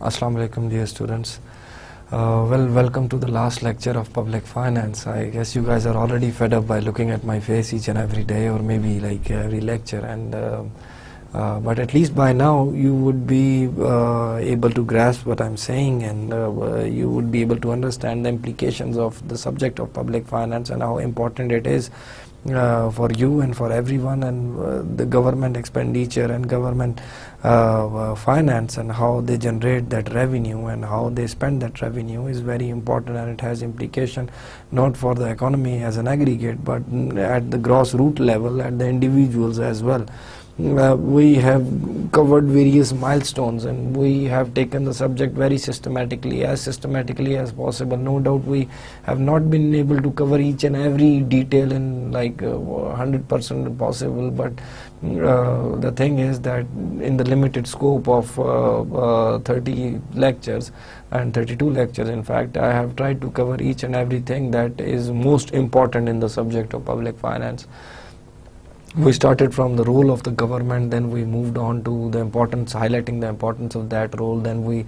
Assalamu alaikum, dear students. Welcome to the last lecture of public finance. I guess you guys are already fed up by looking at my face each and every day, or maybe like every lecture, and but at least by now you would be able to grasp what I'm saying, and you would be able to understand the implications of the subject of public finance and how important it is for you and for everyone, and the government expenditure and government finance and how they generate that revenue and how they spend that revenue is very important, and it has implication not for the economy as an aggregate, but at the gross root level, at the individuals as well. We have covered various milestones, and we have taken the subject very systematically as possible. No doubt we have not been able to cover each and every detail in like 100% possible, but the thing is that in the limited scope of 30 lectures and 32 lectures, in fact, I have tried to cover each and everything that is most important in the subject of public finance. We started from the role of the government, then we moved on to the importance, highlighting the importance of that role. Then we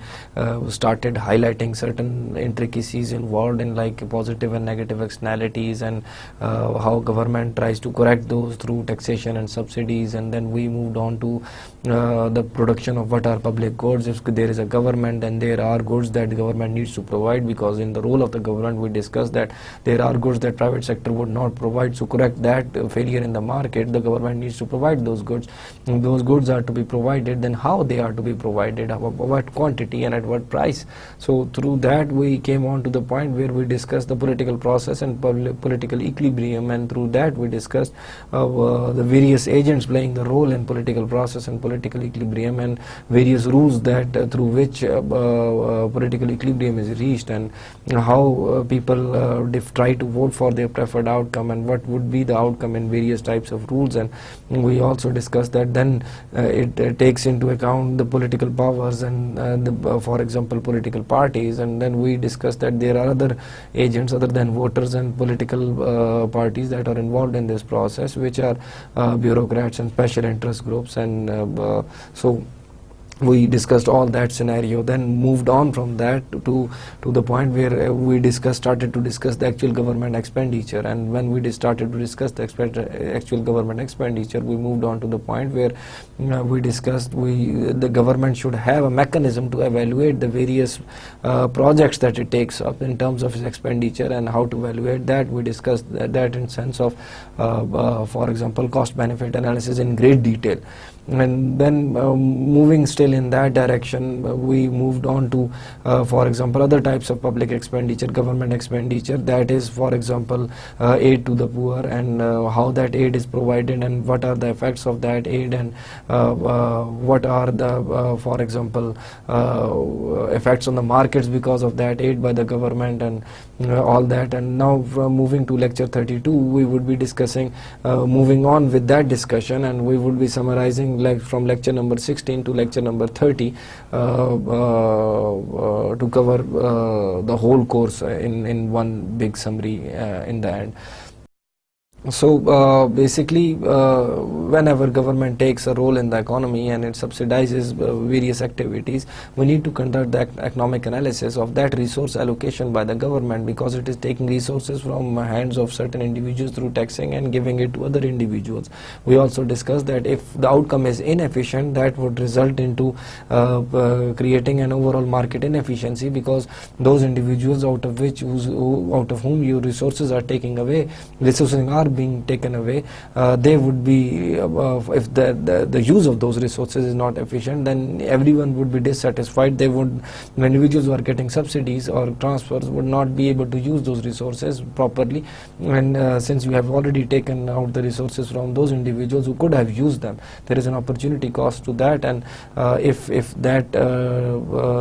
started highlighting certain intricacies involved in like positive and negative externalities, and how government tries to correct those through taxation and subsidies. And then we moved on to the production of what are public goods. If there is a government, then there are goods that the government needs to provide, because in the role of the government we discussed that there are goods that private sector would not provide. So correct that failure in the market, the government needs to provide those goods. And those goods are to be provided, then how they are to be provided, what quantity and at what price. So through that we came on to the point where we discussed the political process and political equilibrium, and through that we discussed the various agents playing the role in political process and political equilibrium, and various rules that through which political equilibrium is reached, and how people try to vote for their preferred outcome, and what would be the outcome in various types of rules. And we also discussed that then it takes into account the political powers and for example political parties, and then we discussed that there are other agents other than voters and political parties that are involved in this process, which are bureaucrats and special interest groups, and so we discussed all that scenario. Then moved on from that to the point where we started to discuss the actual government expenditure. And when we started to discuss the actual government expenditure, we moved on to the point where we discussed the government should have a mechanism to evaluate the various projects that it takes up in terms of its expenditure, and how to evaluate that. We discussed that in sense of for example cost benefit analysis in great detail. And then moving still in that direction, we moved on to for example other types of public expenditure, government expenditure, that is for example aid to the poor, and how that aid is provided, and what are the effects of that aid, and what are the for example effects on the markets because of that aid by the government, and all that. And now from moving to lecture 32, we would be discussing moving on with that discussion, and we would be summarizing like from lecture number 16 to lecture number 30 to cover the whole course in one big summary in the end. So basically whenever government takes a role in the economy and it subsidizes various activities, we need to conduct the economic analysis of that resource allocation by the government, because it is taking resources from hands of certain individuals through taxing and giving it to other individuals. We also discussed that if the outcome is inefficient, that would result into creating an overall market inefficiency, because those individuals out of whom your resources are taking away, resources are not being taken away, they would be, if the use of those resources is not efficient, then everyone would be dissatisfied. They would, individuals who are getting subsidies or transfers would not be able to use those resources properly, and since you have already taken out the resources from those individuals who could have used them, there is an opportunity cost to that, and if that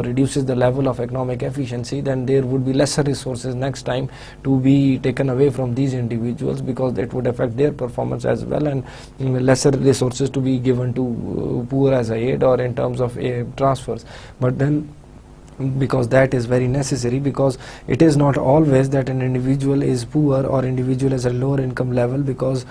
reduces the level of economic efficiency, then there would be lesser resources next time to be taken away from these individuals, because it would affect their performance as well, and lesser resources to be given to poor as a aid or in terms of transfers. But then, because that is very necessary, because it is not always that an individual is poor or individual is a lower income level because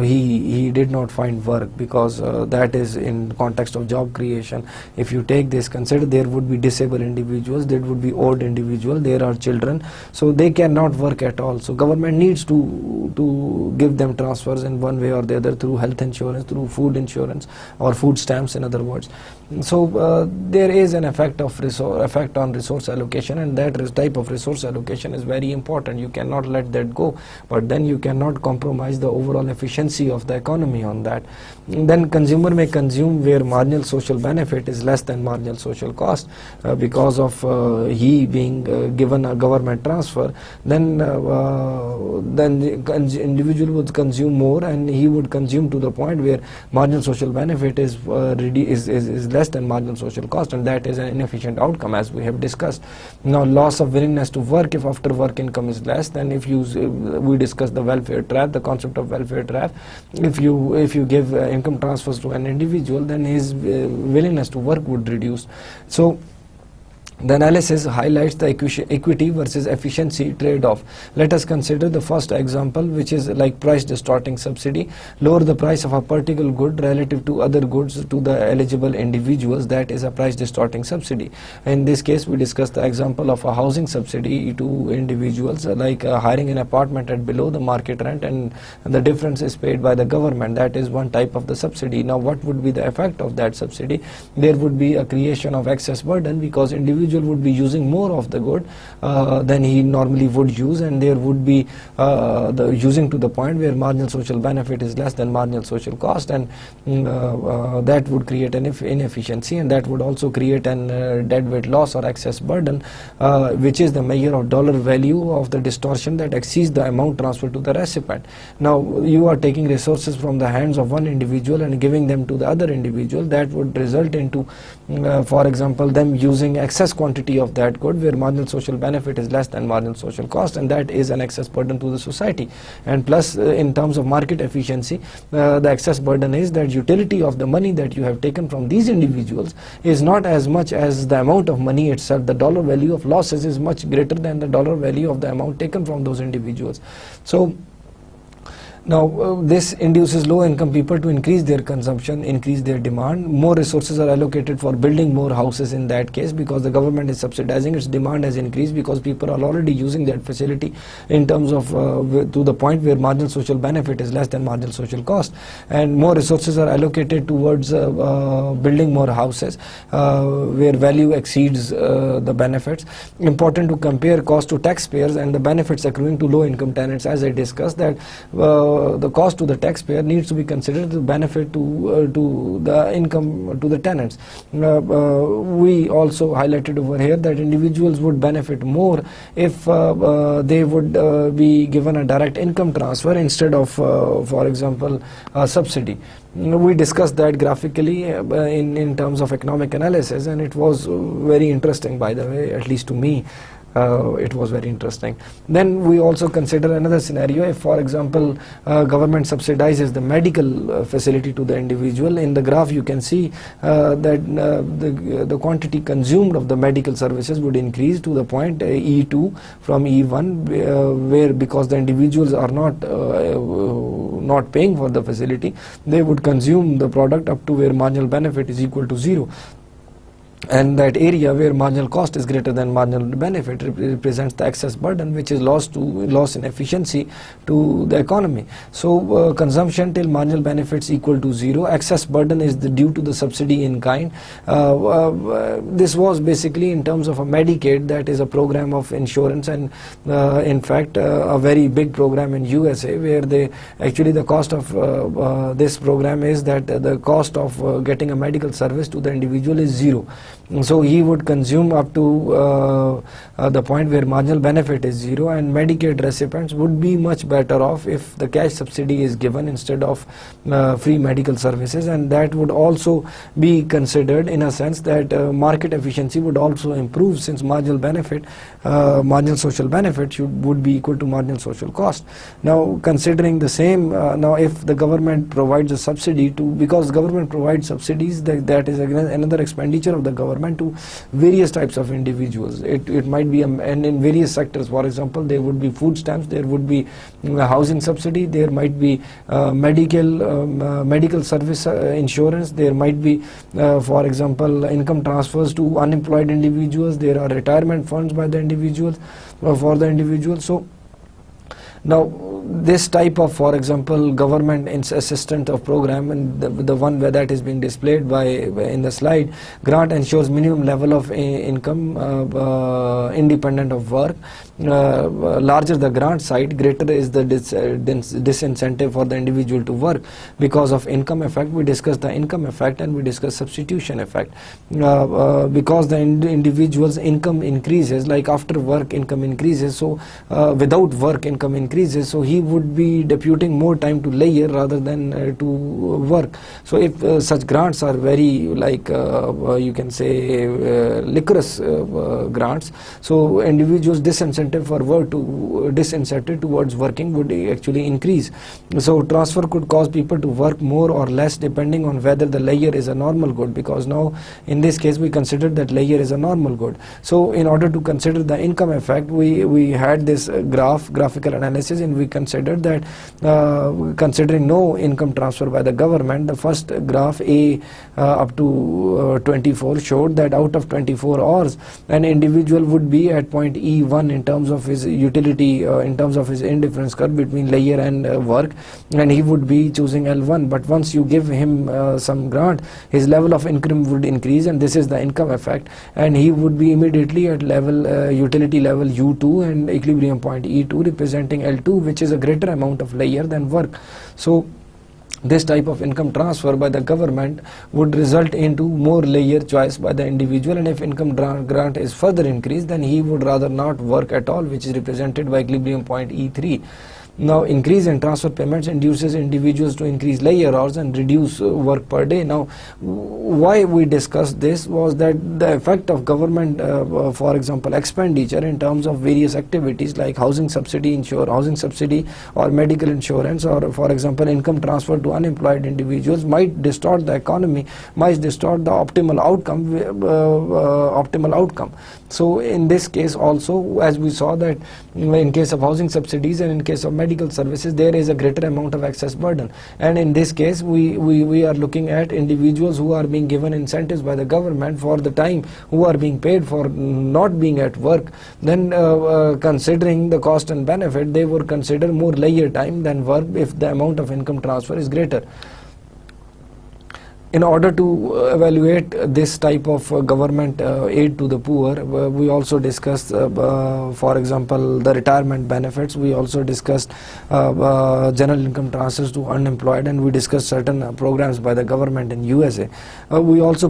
he did not find work, because that is in context of job creation. If you take this, consider there would be disabled individuals, there would be old individuals, there are children, so they cannot work at all. So government needs to give them transfers in one way or the other, through health insurance, through food insurance, or food stamps in other words. So there is an effect on resource allocation, and that type of resource allocation is very important. You cannot let that go, but then you cannot compromise the overall efficiency of the economy on that. And then consumer may consume where marginal social benefit is less than marginal social cost, because of he being given a government transfer. Then the individual would consume more, and he would consume to the point where marginal social benefit is less than marginal social cost, and that is an inefficient outcome, as we have discussed. Now, loss of willingness to work if after work income is less. Then if we discuss the welfare trap, the concept of welfare trap. If you give income transfers to an individual, then his willingness to work would reduce. So the analysis highlights the equity versus efficiency trade-off. Let us consider the first example, which is like price distorting subsidy. Lower the price of a particular good relative to other goods to the eligible individuals, that is a price distorting subsidy. In this case, we discussed the example of a housing subsidy to individuals, like hiring an apartment at below the market rent, and the difference is paid by the government. That is one type of the subsidy. Now, what would be the effect of that subsidy? There would be a creation of excess burden, because individual would be using more of the good than he normally would use, and there would be the using to the point where marginal social benefit is less than marginal social cost, and that would create an inefficiency, and that would also create an deadweight loss or excess burden, which is the measure of dollar value of the distortion that exceeds the amount transferred to the recipient. Now, you are taking resources from the hands of one individual and giving them to the other individual. That would result into, for example, them using excess quantity of that good where marginal social benefit is less than marginal social cost, and that is an excess burden to the society. And plus, in terms of market efficiency, the excess burden is that utility of the money that you have taken from these individuals is not as much as the amount of money itself. The dollar value of losses is much greater than the dollar value of the amount taken from those individuals. So now, this induces low-income people to increase their consumption, increase their demand. More resources are allocated for building more houses in that case, because the government is subsidizing. Its demand has increased because people are already using that facility in terms of to the point where marginal social benefit is less than marginal social cost. And more resources are allocated towards building more houses where value exceeds the benefits. Important to compare cost to taxpayers and the benefits accruing to low-income tenants. As I discussed, that the cost to the taxpayer needs to be considered the benefit to the income to the tenants. We also highlighted over here that individuals would benefit more if they would be given a direct income transfer instead of, for example, a subsidy. We discussed that graphically in terms of economic analysis, and it was very interesting, by the way, at least to me. It was very interesting. Then we also consider another scenario. If, for example, government subsidizes the medical facility to the individual, in the graph you can see that the quantity consumed of the medical services would increase to the point E2 from E1, where because the individuals are not paying for the facility, they would consume the product up to where marginal benefit is equal to 0. and that area where marginal cost is greater than marginal benefit represents the excess burden, which is loss in efficiency to the economy. So consumption till marginal benefits equal to zero. Excess burden is due to the subsidy in kind. This was basically in terms of a Medicaid, that is a program of insurance, and in fact a very big program in USA, where they actually the cost of this program is that the cost of getting a medical service to the individual is zero. So he would consume up to the point where marginal benefit is zero, and Medicaid recipients would be much better off if the cash subsidy is given instead of free medical services. And that would also be considered in a sense that market efficiency would also improve, since marginal benefit, marginal social benefit would be equal to marginal social cost. Now considering the same, now if the government provides a subsidy to, because government provides subsidies, that is again another expenditure of the government to various types of individuals. It might be and in various sectors. For example, there would be food stamps, there would be housing subsidy, there might be medical service insurance, there might be for example income transfers to unemployed individuals, there are retirement funds by the individuals for the individuals. So now this type of, for example, government assistance of program, and the one where that is being displayed by in the slide, grant ensures minimum level of income independent of work. Larger the grant side, greater is the disincentive for the individual to work. Because of income effect, we discussed the income effect and we discussed substitution effect. Because the individual's income increases, like after work income increases, so without work income increases, so he would be deputing more time to leisure rather than to work. So if such grants are very, like you can say licorice grants, so individuals disincentive for work to disincentive towards working would actually increase. So transfer could cause people to work more or less depending on whether the leisure is a normal good, because now in this case we consider that leisure is a normal good. So in order to consider the income effect, we had this graphical analysis, and we considered that considering no income transfer by the government, the first graph A up to 24 showed that out of 24 hours an individual would be at point E1 in terms of his utility, in terms of his indifference curve between leisure and work, and he would be choosing L1. But once you give him some grant, his level of income would increase, and this is the income effect, and he would be immediately at level utility level U2 and equilibrium point E2 representing L2, which is a greater amount of leisure than work. So this type of income transfer by the government would result into more leisure choice by the individual, and if income grant is further increased, then he would rather not work at all, which is represented by equilibrium point E3. Now increase in transfer payments induces individuals to increase leisure hours and reduce work per day. Now why we discussed this was that the effect of government for example expenditure in terms of various activities like housing subsidy or medical insurance, or for example income transfer to unemployed individuals might distort the economy, might distort the optimal outcome. So in this case also, as we saw that in case of housing subsidies and in case of medical services, there is a greater amount of excess burden, and in this case we are looking at individuals who are being given incentives by the government for the time who are being paid for not being at work. Then considering the cost and benefit, they would consider more leisure time than work if the amount of income transfer is greater. In order to evaluate this type of government aid to the poor, we also discussed, for example, the retirement benefits. We also discussed general income transfers to unemployed, and we discussed certain programs by the government in USA. We also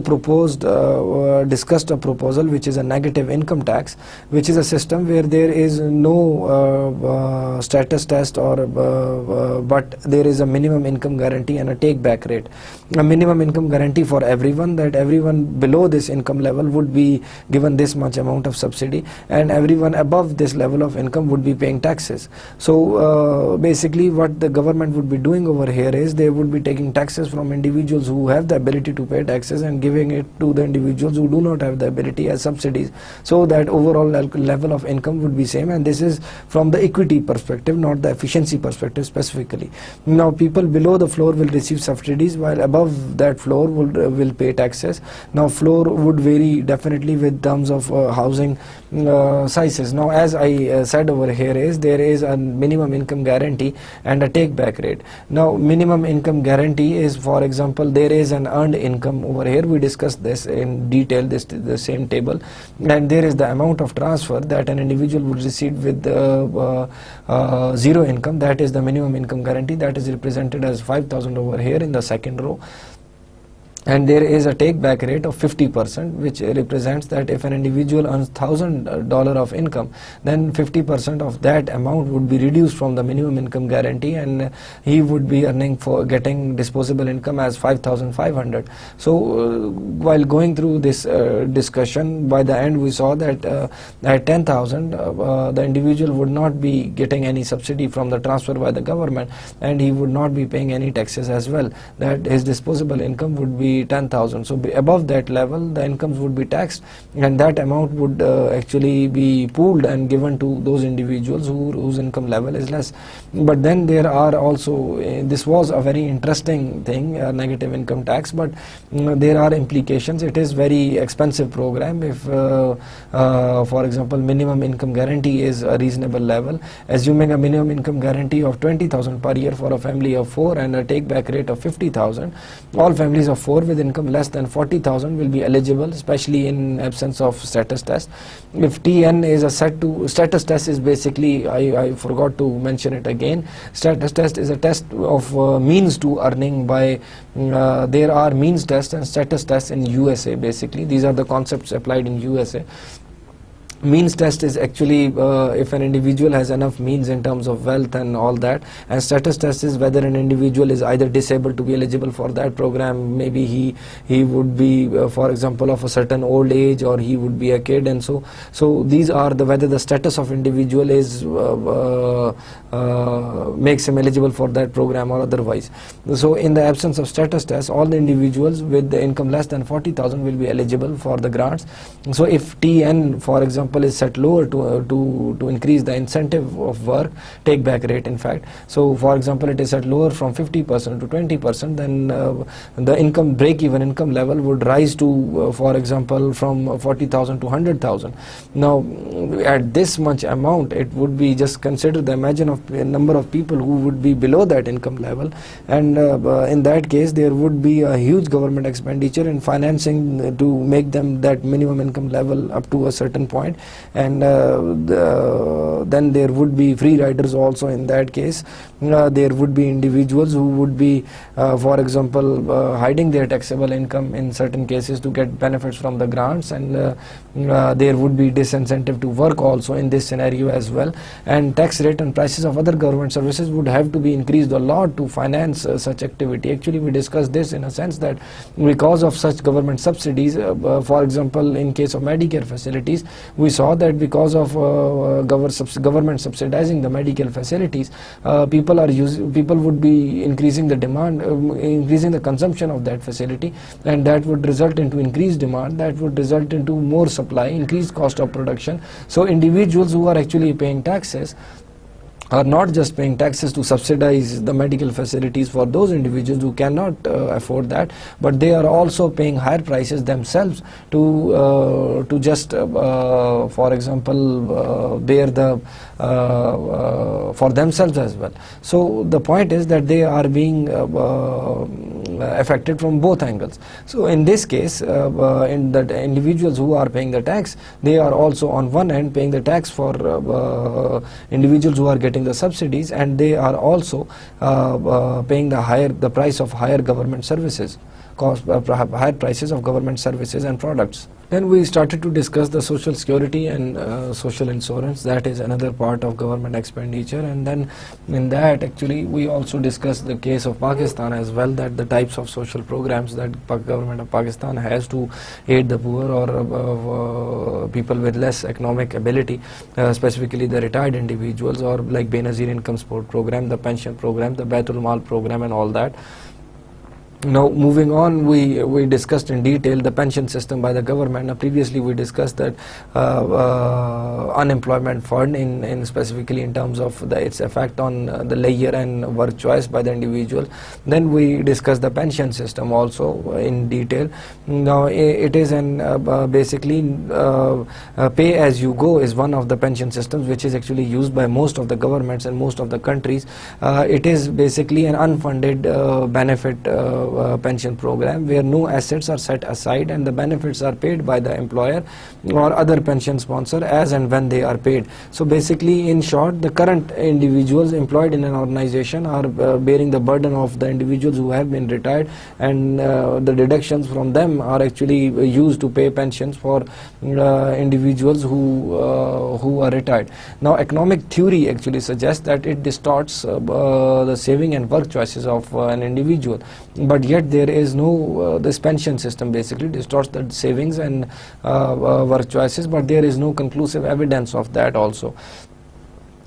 discussed a proposal which is a negative income tax, which is a system where there is no status test but there is a minimum income guarantee and a take back rate. A minimum income guarantee for everyone, that everyone below this income level would be given this much amount of subsidy, and everyone above this level of income would be paying taxes. So basically what the government would be doing over here is they would be taking taxes from individuals who have the ability to pay taxes and giving it to the individuals who do not have the ability as subsidies, so that overall level of income would be same. And this is from the equity perspective, not the efficiency perspective specifically. Now people below the floor will receive subsidies, while above that floor will pay taxes. Now floor would vary definitely with terms of housing sizes. Now as I said over here, is there is a minimum income guarantee and a take back rate. Now minimum income guarantee is, for example, there is an earned income over here. We discussed this in detail, the same table, and there is the amount of transfer that an individual would receive with zero income. That is the minimum income guarantee, that is represented as 5,000 over here in the second row. And there is a take back rate of 50%, which represents that if an individual earns $1,000 of income, then 50% of that amount would be reduced from the minimum income guarantee, and he would be earning for getting disposable income as 5,500. So while going through this discussion, by the end we saw that at 10,000 the individual would not be getting any subsidy from the transfer by the government, and he would not be paying any taxes as well. That his disposable income would be 10,000. So above that level the incomes would be taxed, and that amount would actually be pooled and given to those individuals whose income level is less. But then there are also, this was a very interesting thing, negative income tax, but there are implications. It is very expensive program. If for example minimum income guarantee is a reasonable level, assuming a minimum income guarantee of 20,000 per year for a family of 4 and a take back rate of 50,000, all families of 4 with income less than 40,000 will be eligible, especially in absence of status test. If TN is a status test is basically, I forgot to mention it again, status test is a test of means to earning by, there are means test and status tests in USA. Basically these are the concepts applied in USA. Means test is actually if an individual has enough means in terms of wealth and all that, and status test is whether an individual is either disabled to be eligible for that program, maybe he would be for example of a certain old age, or he would be a kid, and so these are the whether the status of individual is makes him eligible for that program or otherwise. So in the absence of status test, all the individuals with the income less than 40,000 will be eligible for the grants. So if TN for example is set lower to increase the incentive of work, take back rate in fact, so for example it is set lower from 50% to 20%, then the income break-even income level would rise to for example from 40,000 to 100,000. Now at this much amount, it would be, just consider the imagine of a number of people who would be below that income level, and in that case there would be a huge government expenditure in financing to make them that minimum income level up to a certain point, and then there would be free riders also in that case. There would be individuals who would be for example hiding their taxable income in certain cases to get benefits from the grants, and there would be disincentive to work also in this scenario as well, and tax rate and prices of other government services would have to be increased a lot to finance such activity. Actually we discussed this in a sense that because of such government subsidies, for example in case of Medicare facilities, we saw that because of government subsidizing the medical facilities, people would be increasing the demand, increasing the consumption of that facility, and that would result into increased demand, that would result into more supply, increased cost of production. So individuals who are actually paying taxes are not just paying taxes to subsidize the medical facilities for those individuals who cannot afford that, but they are also paying higher prices themselves to just for example bear the for themselves as well. So the point is that they are being affected from both angles. So in this case, in the individuals who are paying the tax, they are also on one end paying the tax for individuals who are getting the subsidies, and they are also paying the price of higher government services, higher prices of government services and products. Then we started to discuss the social security and social insurance. That is another part of government expenditure, and then in that actually we also discussed the case of Pakistan as well, that the types of social programs that government of Pakistan has to aid the poor or people with less economic ability, specifically the retired individuals, or like Benazir income support program, the pension program, the Baitul Mal program and all that. Now, moving on, we discussed in detail the pension system by the government. Now, previously we discussed that unemployment fund in specifically in terms of its effect on the layer and work choice by the individual. Then we discussed the pension system also in detail. Now, it is an basically pay as you go is one of the pension systems which is actually used by most of the governments and most of the countries. It is basically an unfunded benefit pension program where no assets are set aside and the benefits are paid by the employer or other pension sponsor as and when they are paid. So basically, in short, the current individuals employed in an organization are bearing the burden of the individuals who have been retired, and the deductions from them are actually used to pay pensions for individuals who are retired. Now, economic theory actually suggests that it distorts the saving and work choices of an individual, but yet there is no this pension system basically distorts the savings and work choices, but there is no conclusive evidence of that also.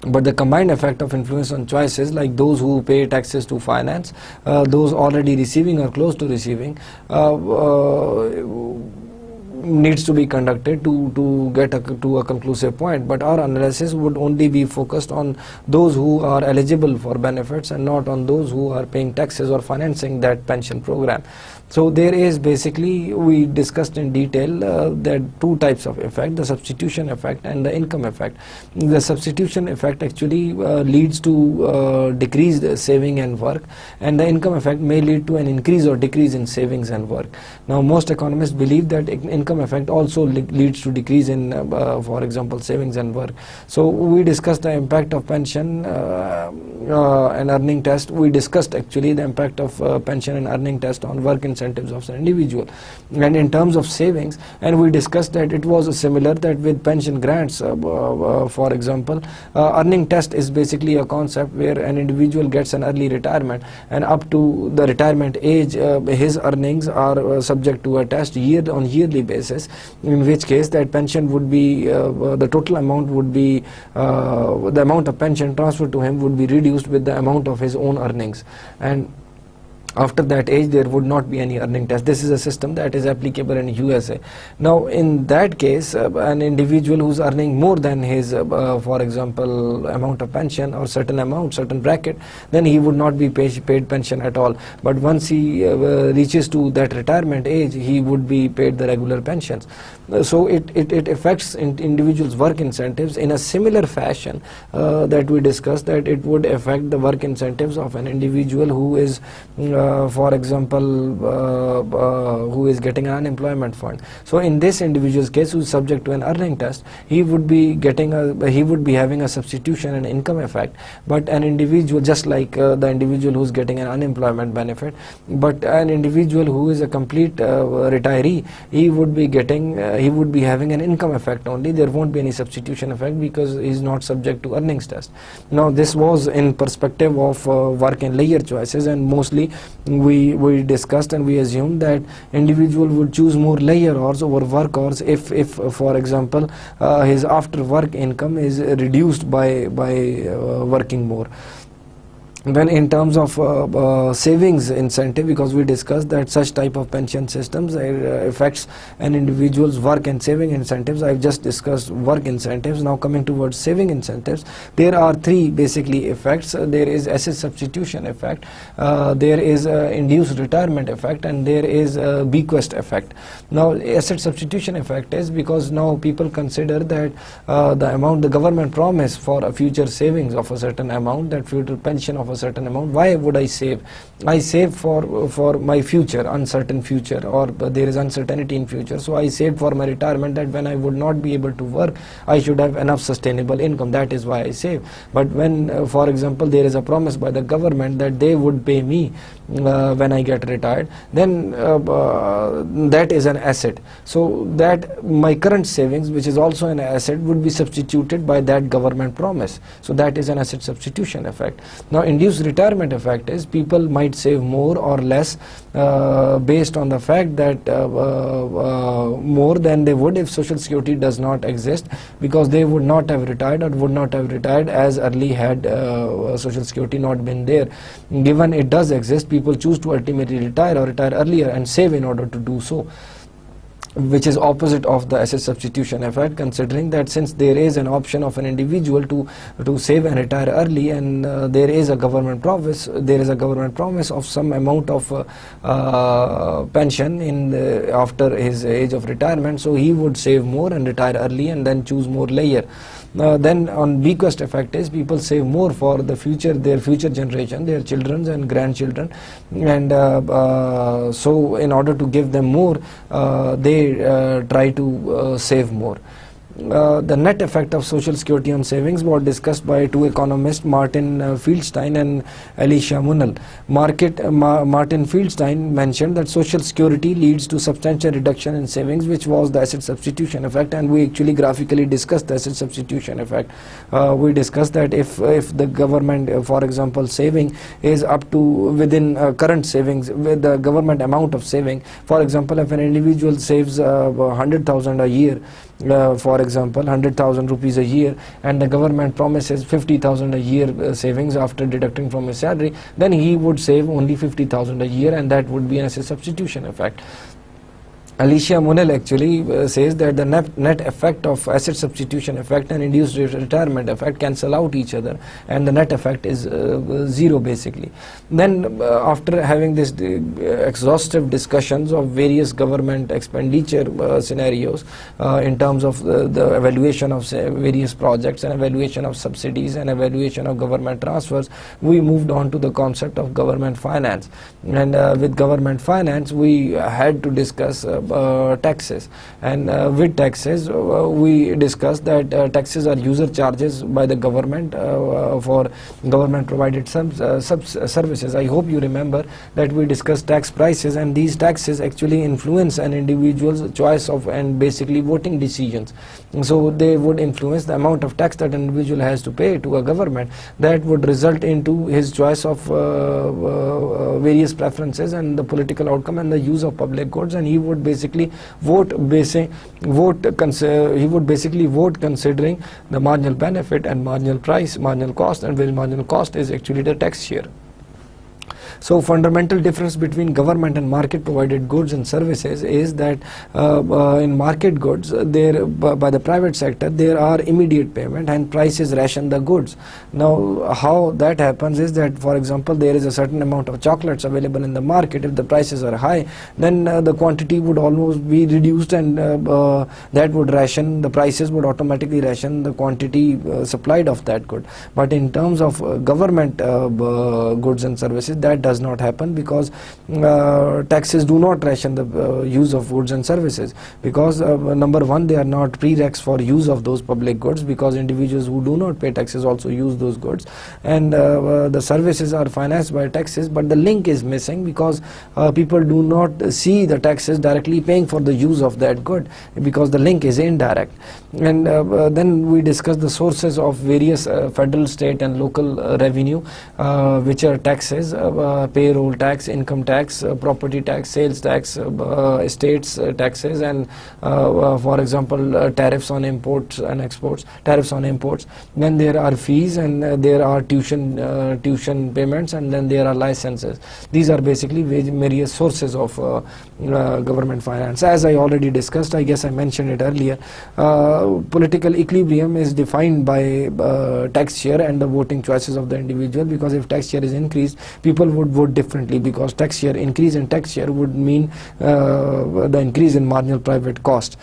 But the combined effect of influence on choices, like those who pay taxes to finance, those already receiving or close to receiving, needs to be conducted to get to a conclusive point. But our analysis would only be focused on those who are eligible for benefits and not on those who are paying taxes or financing that pension program. So there is basically, we discussed in detail that two types of effect, the substitution effect and the income effect. The substitution effect actually leads to decreased saving and work, and the income effect may lead to an increase or decrease in savings and work. Now, most economists believe that income effect also leads to decrease in for example, savings and work. So we discussed the impact of pension and earning test. We discussed actually the impact of pension and earning test on work incentives of the individual, and in terms of savings, and we discussed that it was similar that with pension grants, for example, earning test is basically a concept where an individual gets an early retirement, and up to the retirement age his earnings are subject to a test on yearly basis, in which case that pension would be the total amount would be the amount of pension transferred to him would be reduced with the amount of his own earnings, and after that age there would not be any earning test. This is a system that is applicable in USA. Now, in that case, an individual who's earning more than his for example amount of pension or certain amount, certain bracket, then he would not be paid pension at all. But once he reaches to that retirement age, he would be paid the regular pensions. So it affects individuals' work incentives in a similar fashion that we discussed, that it would affect the work incentives of an individual who is for example who is getting an unemployment fund. So in this individual's case, who is subject to an earning test, he would be having a substitution and income effect. But an individual, just like the individual who is getting an unemployment benefit, but an individual who is a complete retiree, he would be having an income effect only. There won't be any substitution effect because he is not subject to earnings test. Now, this was in perspective of work and layer choices, and mostly we discussed and we assumed that individual would choose more layer hours over work hours if for example his after work income is reduced by working more. Then in terms of savings incentive, because we discussed that such type of pension systems affects an individual's work and saving incentives. I've just discussed work incentives. Now coming towards saving incentives, there are three basically effects. There is asset substitution effect, there is induced retirement effect, and there is bequest effect. Now, asset substitution effect is because now people consider that the government promise for a future savings of a certain amount, that future pension of a certain amount. Why would I save? I save for my future, uncertain future, or there is uncertainty in future. So I save for my retirement, that when I would not be able to work, I should have enough sustainable income. That is why I save. But when for example there is a promise by the government that they would pay me when I get retired, then that is an asset. So that my current savings, which is also an asset, would be substituted by that government promise. So that is an asset substitution effect. Now, induced retirement effect is people might save more or less based on the fact that more than they would if social security does not exist, because they would not have retired or would not have retired as early had social security not been there. Given it does exist, people choose to ultimately retire or retire earlier and save in order to do so, which is opposite of the asset substitution effect, considering that since there is an option of an individual to save and retire early, and there is a government promise of some amount of pension after his age of retirement, so he would save more and retire early and then choose more later. Then on bequest effect is people save more for the future, their future generation, their children and grandchildren, and so in order to give them more, they try to save more. The net effect of social security on savings was discussed by two economists, Martin Fieldstein and Alicia Munnell. Martin Fieldstein mentioned that social security leads to substantial reduction in savings, which was the asset substitution effect, and we actually graphically discussed the asset substitution effect. We discussed that if the government, for example, saving is up to within current savings, with the government amount of saving, for example, if an individual saves 100,000 a year, for example 100,000 rupees a year, and the government promises 50,000 a year savings after deducting from his salary, then he would save only 50,000 a year, and that would be an asset substitution effect. Alicia Munnell actually says that the net effect of asset substitution effect and induced retirement effect cancel out each other, and the net effect is zero basically. Then after having this exhaustive discussions of various government expenditure scenarios in terms of the evaluation of various projects and evaluation of subsidies and evaluation of government transfers, we moved on to the concept of government finance. And with government finance, we had to discuss taxes, and with taxes we discussed that taxes are user charges by the government for government provided services. I hope you remember that we discussed tax prices, and these taxes actually influence an individual's choice of and basically voting decisions. So they would influence the amount of tax that an individual has to pay to a government. That would result into his choice of various preferences and the political outcome and the use of public goods, and he would basically vote considering the marginal benefit and marginal price, marginal cost, and where marginal cost is actually the tax share. So fundamental difference between government and market provided goods and services is that in market goods, there by the private sector, there are immediate payment and prices ration the goods. Now how that happens is that, for example, there is a certain amount of chocolates available in the market. If the prices are high, then the quantity would almost be reduced, and that would ration, the prices would automatically ration the quantity supplied of that good. But in terms of government goods and services, that does not happen, because taxes do not ration the use of goods and services, because number one, they are not prereqs for use of those public goods, because individuals who do not pay taxes also use those goods, and the services are financed by taxes, but the link is missing, because people do not see the taxes directly paying for the use of that good, because the link is indirect. And then we discuss the sources of various federal, state and local revenue, which are taxes, payroll tax, income tax, property tax, sales tax, estates taxes, and for example tariffs on imports and exports, tariffs on imports. Then there are fees, and there are tuition payments, and then there are licenses. These are basically various sources of government finance. As I already discussed, I guess I mentioned it earlier, political equilibrium is defined by tax share and the voting choices of the individual, because if tax share is increased, people would vote differently, because tax share increase in tax share would mean the increase in marginal private cost.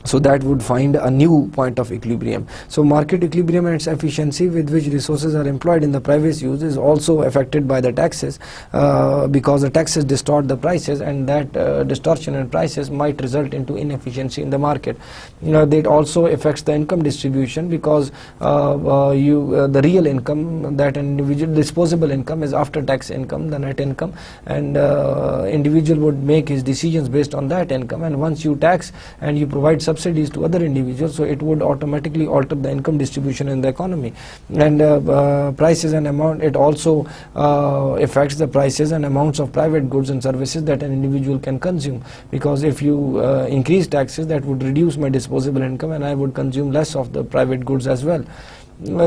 So that would find a new point of equilibrium. So market equilibrium and its efficiency with which resources are employed in the previous use is also affected by the taxes, because the taxes distort the prices, and that distortion in prices might result into inefficiency in the market. That also affects the income distribution, because the real income that an individual, disposable income, is after tax income, the net income, and individual would make his decisions based on that income. And once you tax and you provide subsidies to other individuals, so it would automatically alter the income distribution in the economy. And prices and amount, it also affects the prices and amounts of private goods and services that an individual can consume, because if you increase taxes, that would reduce my disposable income and I would consume less of the private goods as well.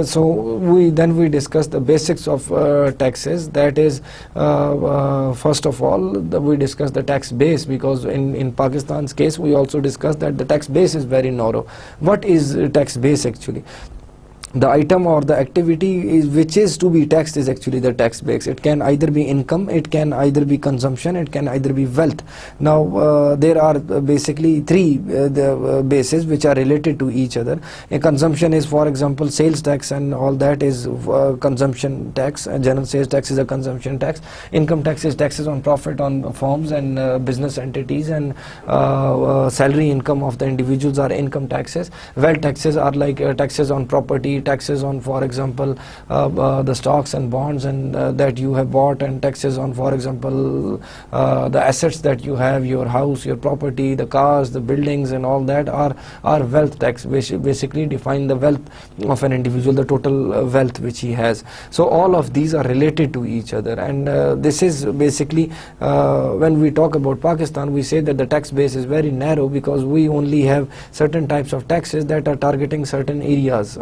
So we discuss the basics of taxes. That is, first of all, we discuss the tax base, because in Pakistan's case we also discussed that the tax base is very narrow. What is tax base actually? The item or the activity which is to be taxed is actually the tax base. It can either be income, it can either be consumption, it can either be wealth. Now there are basically three bases which are related to each other. A consumption is, for example, sales tax, and all that is consumption tax. General sales tax is a consumption tax. Income tax is taxes on profit on firms and business entities, and salary income of the individuals are income taxes. Wealth taxes are like taxes on property, taxes on, for example, the stocks and bonds and that you have bought, and taxes on, for example, the assets that you have, your house, your property, the cars, the buildings, and all that are wealth tax, which basically define the wealth of an individual, the total wealth which he has. So all of these are related to each other, and this is basically when we talk about Pakistan, we say that the tax base is very narrow, because we only have certain types of taxes that are targeting certain areas.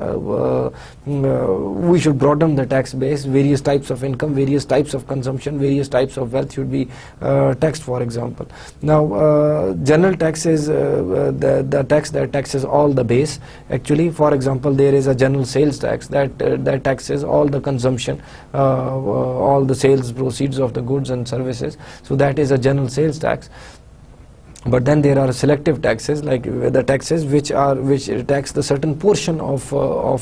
We should broaden the tax base. Various types of income, various types of consumption, various types of wealth should be taxed, for example. Now general tax is the tax that taxes all the base. Actually, for example, there is a general sales tax that taxes all the consumption, all the sales proceeds of the goods and services. So that is a general sales tax. But then there are selective taxes, like the taxes which tax the certain portion of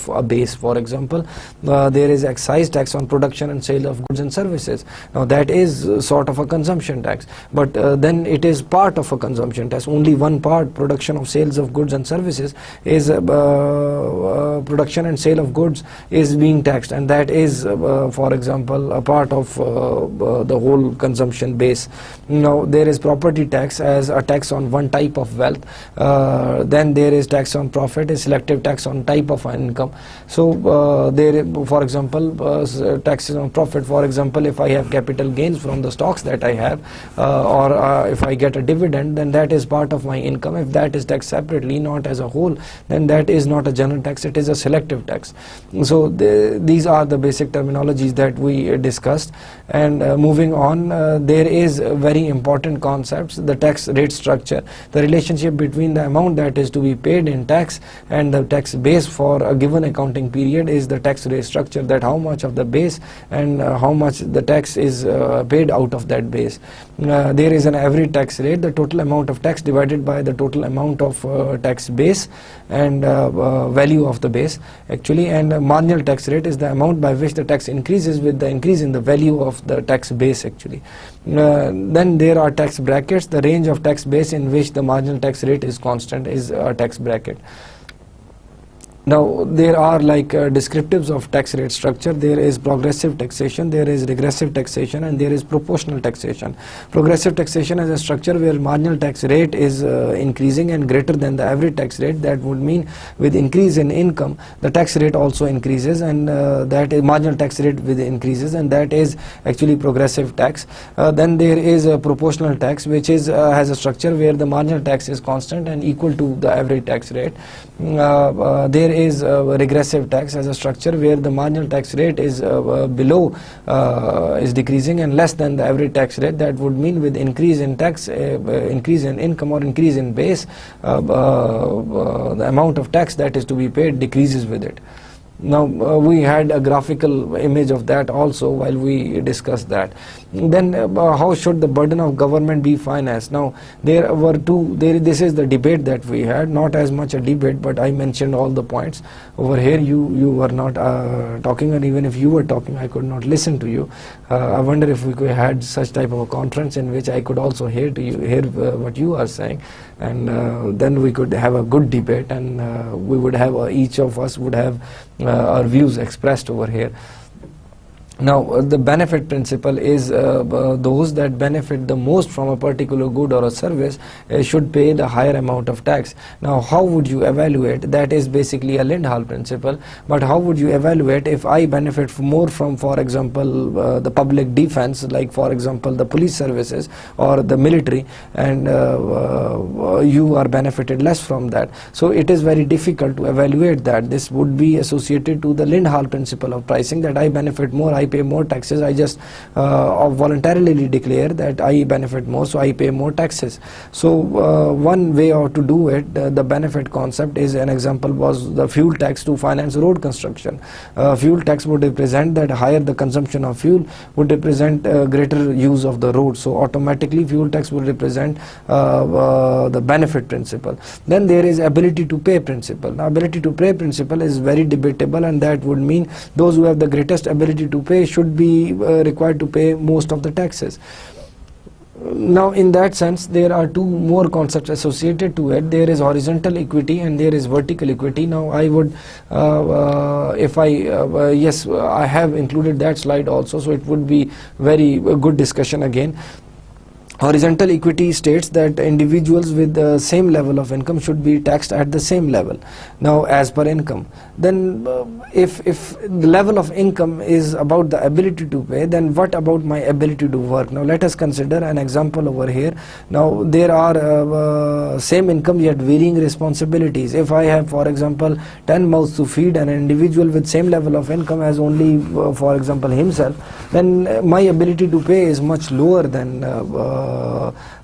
a base. For example, there is excise tax on production and sale of goods and services. Now that is sort of a consumption tax, but then it is part of a consumption tax. Only one part, production of sales of goods and services, is production and sale of goods is being taxed, and that is, for example, a part of the whole consumption base. Now there is property tax as a tax on one type of wealth. Then there is tax on profit, a selective tax on type of income. So there, for example, taxes on profit. For example, if I have capital gains from the stocks that I have, or if I get a dividend, then that is part of my income. If that is taxed separately, not as a whole, then that is not a general tax, it is a selective tax. So these are the basic terminologies that we discussed. And moving on, there is very important concepts, the tax rate structure, the relationship between the amount that is to be paid in tax and the tax base for a given accounting period is the tax rate structure, that how much of the base and how much the tax is paid out of that base. There is an average tax rate, the total amount of tax divided by the total amount of tax base and value of the base actually, and marginal tax rate is the amount by which the tax increases with the increase in the value of the tax base actually. Then there are tax brackets, the range of tax base in which the marginal tax rate is constant is a tax bracket. Now there are like descriptives of tax rate structure. There is progressive taxation, there is regressive taxation, and there is proportional taxation. Progressive taxation is a structure where marginal tax rate is increasing and greater than the average tax rate. That would mean with increase in income, the tax rate also increases, and that is marginal tax rate with increases, and that is actually progressive tax. Then there is a proportional tax, which is has a structure where the marginal tax is constant and equal to the average tax rate. There is regressive tax as a structure where the marginal tax rate is below, is decreasing and less than the average tax rate. That would mean with increase in tax, increase in income or increase in base, the amount of tax that is to be paid decreases with it. Now we had a graphical image of that also while we discussed that. Then how should the burden of government be financed? Now there were this is the debate that we had, not as much a debate, but I mentioned all the points. Over here you were not talking, and even if you were talking I could not listen to you. I wonder if we could had such type of a conference in which I could also hear what you are saying, and then we could have a good debate, and we would have each of us would have our views expressed over here. Now, the benefit principle is those that benefit the most from a particular good or a service should pay the higher amount of tax. Now, how would you evaluate? That is basically a Lindhall principle. But how would you evaluate if I benefit more from, for example, the public defense, like for example the police services or the military, and you are benefited less from that? So it is very difficult to evaluate that. This would be associated to the Lindhall principle of pricing, that I benefit more, I pay more taxes. I just voluntarily declare that I benefit more, so I pay more taxes. So one way to do it, the benefit concept, is an example was the fuel tax to finance road construction. Fuel tax would represent that higher the consumption of fuel would represent greater use of the road. So automatically fuel tax would represent the benefit principle. Then there is ability to pay principle. Now, ability to pay principle is very debatable, and that would mean those who have the greatest ability to pay should be required to pay most of the taxes. Now, in that sense, there are two more concepts associated to it. There is horizontal equity and there is vertical equity. Now, I would, yes, I have included that slide also, so it would be very good discussion again. Horizontal equity states that individuals with the same level of income should be taxed at the same level, now as per income. Then if the level of income is about the ability to pay, then what about my ability to work? Now let us consider an example over here. Now there are same income yet varying responsibilities. If I have, for example, 10 mouths to feed, and an individual with same level of income has only for example himself, then my ability to pay is much lower than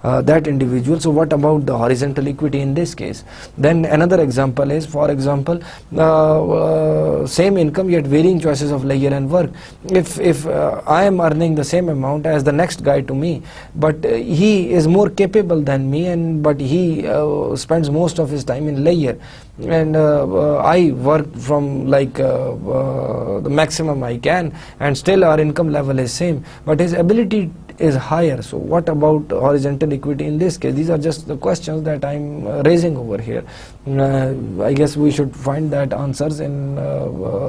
that individual. So what about the horizontal equity in this case? Then another example is, for example, same income yet varying choices of leisure and work. If I am earning the same amount as the next guy to me, but he is more capable than me, but he spends most of his time in leisure, and I work from like the maximum I can, and still our income level is same, but his ability is higher. So what about horizontal equity in this case? These are just the questions that I'm raising over here. I guess we should find that answers in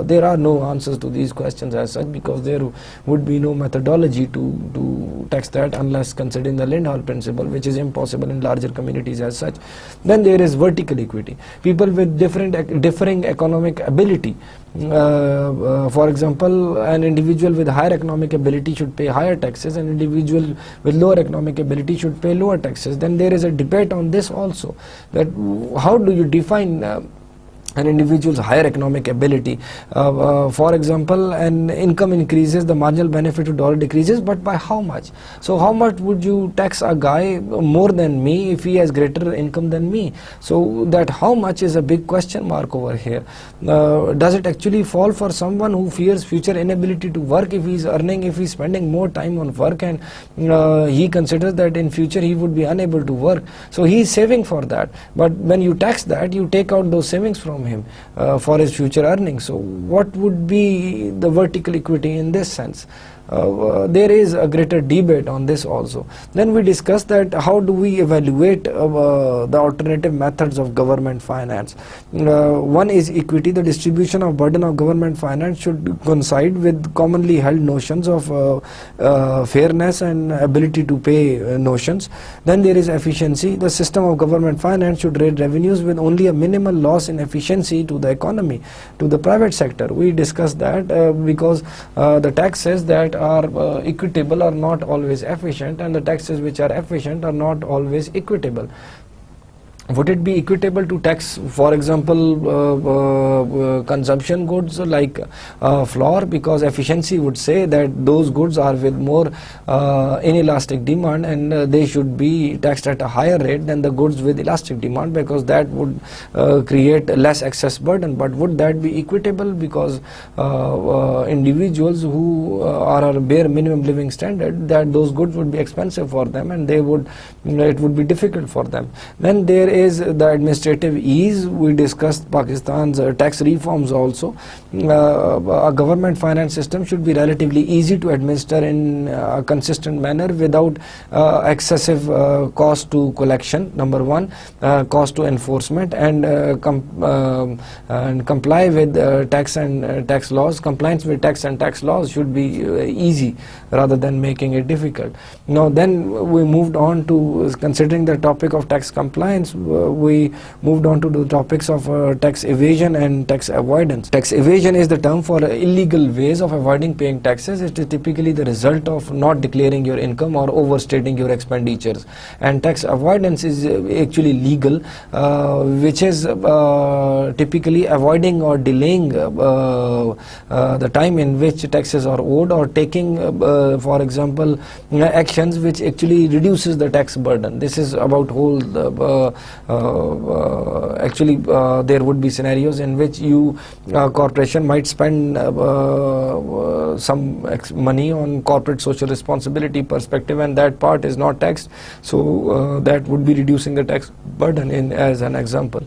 there are no answers to these questions as such, because there would be no methodology to tax that unless considering the Lindhall principle, which is impossible in larger communities as such. Then there is vertical equity. People with differing economic ability, for example, an individual with higher economic ability should pay higher taxes, and individual with lower economic ability should pay lower taxes. Then there is a debate on this also, that how do you define an individual's higher economic ability? For example, an income increases, the marginal benefit to dollar decreases, but by how much? So how much would you tax a guy more than me if he has greater income than me? So that how much is a big question mark over here. Does it actually fall for someone who fears future inability to work if he's spending more time on work, and he considers that in future he would be unable to work, so he is saving for that? But when you tax that, you take out those savings from him for his future earnings. So what would be the vertical equity in this sense? There is a greater debate on this also. Then we discussed that how do we evaluate the alternative methods of government finance. One is equity. The distribution of burden of government finance should coincide with commonly held notions of fairness and ability to pay notions. Then there is efficiency. The system of government finance should raise revenues with only a minimal loss in efficiency to the economy, to the private sector. We discussed that because the taxes that are equitable are not always efficient, and the taxes which are efficient are not always equitable. Would it be equitable to tax, for example, consumption goods like flour, because efficiency would say that those goods are with more inelastic demand, and they should be taxed at a higher rate than the goods with elastic demand, because that would create less excess burden. But would that be equitable? Because individuals who are a bare minimum living standard, that those goods would be expensive for them, and it would be difficult for them. Then there is the administrative ease. We discussed Pakistan's tax reforms also. A government finance system should be relatively easy to administer in a consistent manner without excessive cost to collection, number one, cost to enforcement, and comply with tax and tax laws. Compliance with tax and tax laws should be easy rather than making it difficult. Now then we moved on to considering the topic of tax compliance. We moved on to the topics of tax evasion and tax avoidance. Tax evasion is the term for illegal ways of avoiding paying taxes. It is typically the result of not declaring your income or overstating your expenditures. And tax avoidance is actually legal, which is typically avoiding or delaying the time in which taxes are owed, or taking for example actions which actually reduces the tax burden. This is about whole actually there would be scenarios in which you corporation might spend some money on corporate social responsibility perspective, and that part is not taxed, so that would be reducing the tax burden in as an example.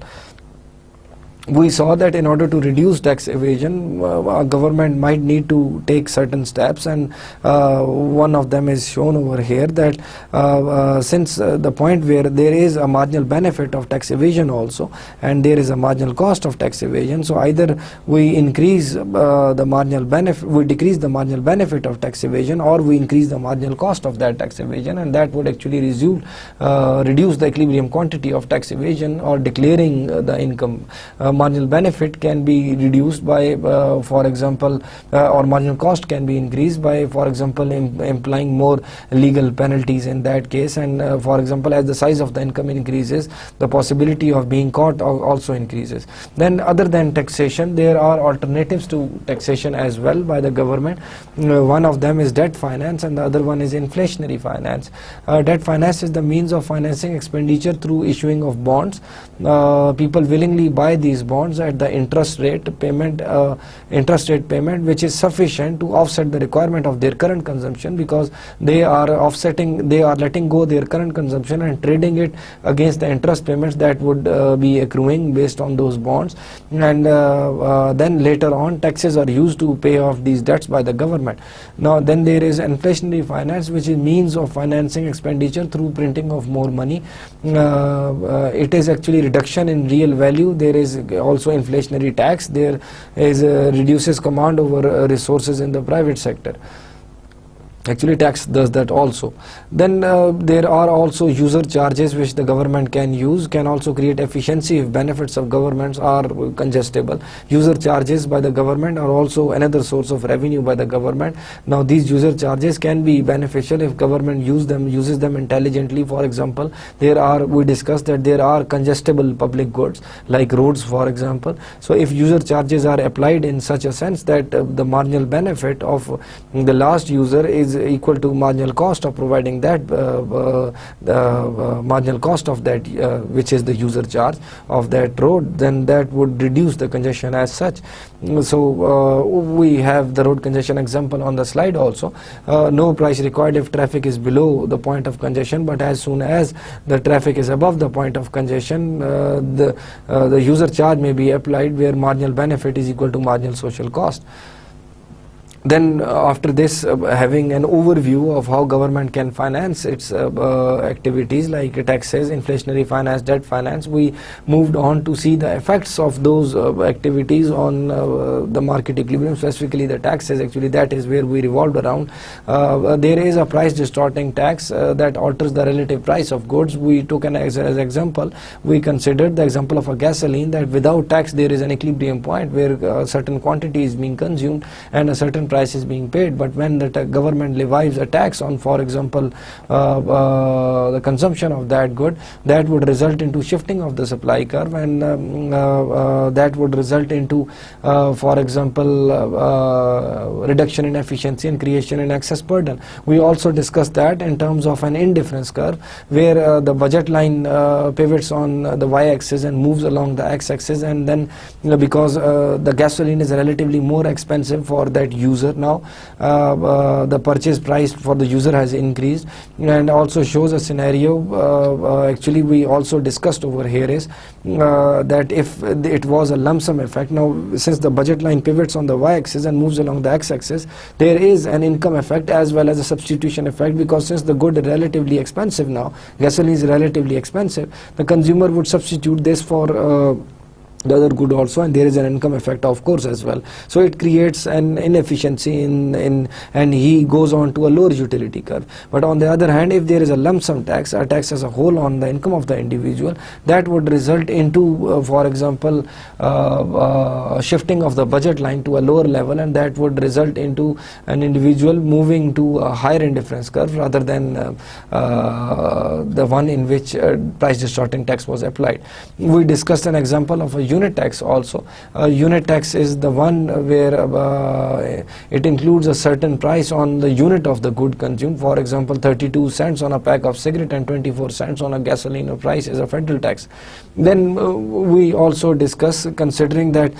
We saw that in order to reduce tax evasion, a government might need to take certain steps, and one of them is shown over here, that since the point where there is a marginal benefit of tax evasion also, and there is a marginal cost of tax evasion, so either we increase the marginal benefit, we decrease the marginal benefit of tax evasion, or we increase the marginal cost of that tax evasion, and that would actually reduce the equilibrium quantity of tax evasion or declaring the income. Marginal benefit can be reduced by for example or marginal cost can be increased by, for example, implying more legal penalties in that case, and for example, as the size of the income increases, the possibility of being caught also increases. Then other than taxation, there are alternatives to taxation as well by the government. One of them is debt finance, and the other one is inflationary finance. Debt finance is the means of financing expenditure through issuing of bonds. People willingly buy these bonds at the interest rate payment which is sufficient to offset the requirement of their current consumption, because they are letting go their current consumption and trading it against the interest payments that would be accruing based on those bonds, and then later on taxes are used to pay off these debts by the government. Now then there is inflationary finance, which is means of financing expenditure through printing of more money. It is actually reduction in real value. There is also inflationary tax. There is reduces command over resources in the private sector. Actually tax does that also. Then there are also user charges which the government can use, can also create efficiency if benefits of governments are congestible. User charges by the government are also another source of revenue by the government. Now these user charges can be beneficial if government uses them intelligently. For example, we discussed that there are congestible public goods like roads, for example. So if user charges are applied in such a sense that the marginal benefit of the last user is equal to marginal cost of providing that marginal cost of that which is the user charge of that road, then that would reduce the congestion as such. So we have the road congestion example on the slide also. No price required if traffic is below the point of congestion, but as soon as the traffic is above the point of congestion, the user charge may be applied where marginal benefit is equal to marginal social cost. Then after this, having an overview of how government can finance its activities like taxes, inflationary finance, debt finance, we moved on to see the effects of those activities on the market equilibrium, specifically the taxes. Actually that is where we revolved around. There is a price distorting tax that alters the relative price of goods. We took as example, we considered the example of a gasoline, that without tax there is an equilibrium point where a certain quantity is being consumed and a certain price is being paid. But when the government levies a tax on, for example, the consumption of that good, that would result into shifting of the supply curve, and that would result into, for example, reduction in efficiency and creation in excess burden. We also discussed that in terms of an indifference curve, where the budget line pivots on the y-axis and moves along the x-axis, and then because the gasoline is relatively more expensive for that user, user. Now the purchase price for the user has increased, and also shows a scenario actually we also discussed over here is that if it was a lump sum effect. Now since the budget line pivots on the y-axis and moves along the x-axis, there is an income effect as well as a substitution effect, because since the good is relatively expensive now, gasoline is relatively expensive, the consumer would substitute this for the other good also, and there is an income effect of course as well. So it creates an inefficiency and he goes on to a lower utility curve. But on the other hand, if there is a lump sum tax, a tax as a whole on the income of the individual, that would result into for example shifting of the budget line to a lower level, and that would result into an individual moving to a higher indifference curve rather than the one in which price distorting tax was applied. We discussed an example of a unit tax also. Unit tax is the one where it includes a certain price on the unit of the good consumed. For example, 32 cents on a pack of cigarette and 24 cents on a gasoline price is a federal tax. Then we also discuss considering that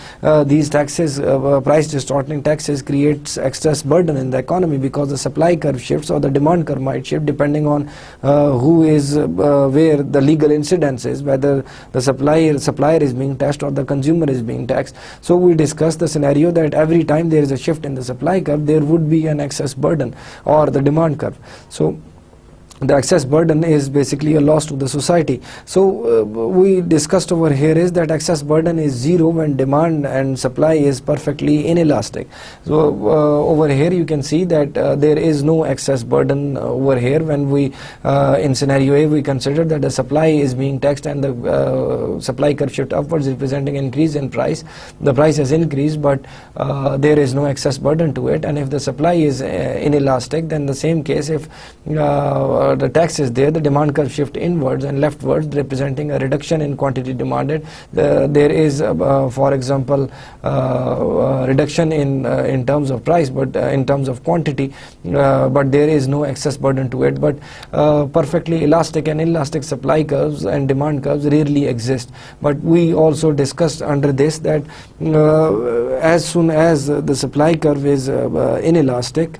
these taxes, price distorting taxes, creates excess burden in the economy, because the supply curve shifts or the demand curve might shift depending on who is where the legal incidence is, whether the supplier is being taxed or the consumer is being taxed. So we discussed the scenario that every time there is a shift in the supply curve, there would be an excess burden or the demand curve. So the excess burden is basically a loss to the society. So we discussed over here is that excess burden is zero when demand and supply is perfectly inelastic. So over here you can see that there is no excess burden over here when we in scenario A we consider that the supply is being taxed and the supply curve shift upwards, representing increase in price. The price has increased, but there is no excess burden to it. And if the supply is inelastic, then the same case, if the tax is there, the demand curve shift inwards and leftwards, representing a reduction in quantity demanded. There is for example reduction in terms of price, but in terms of quantity, but there is no excess burden to it. But perfectly elastic and inelastic supply curves and demand curves rarely exist. But we also discussed under this that as soon as the supply curve is inelastic,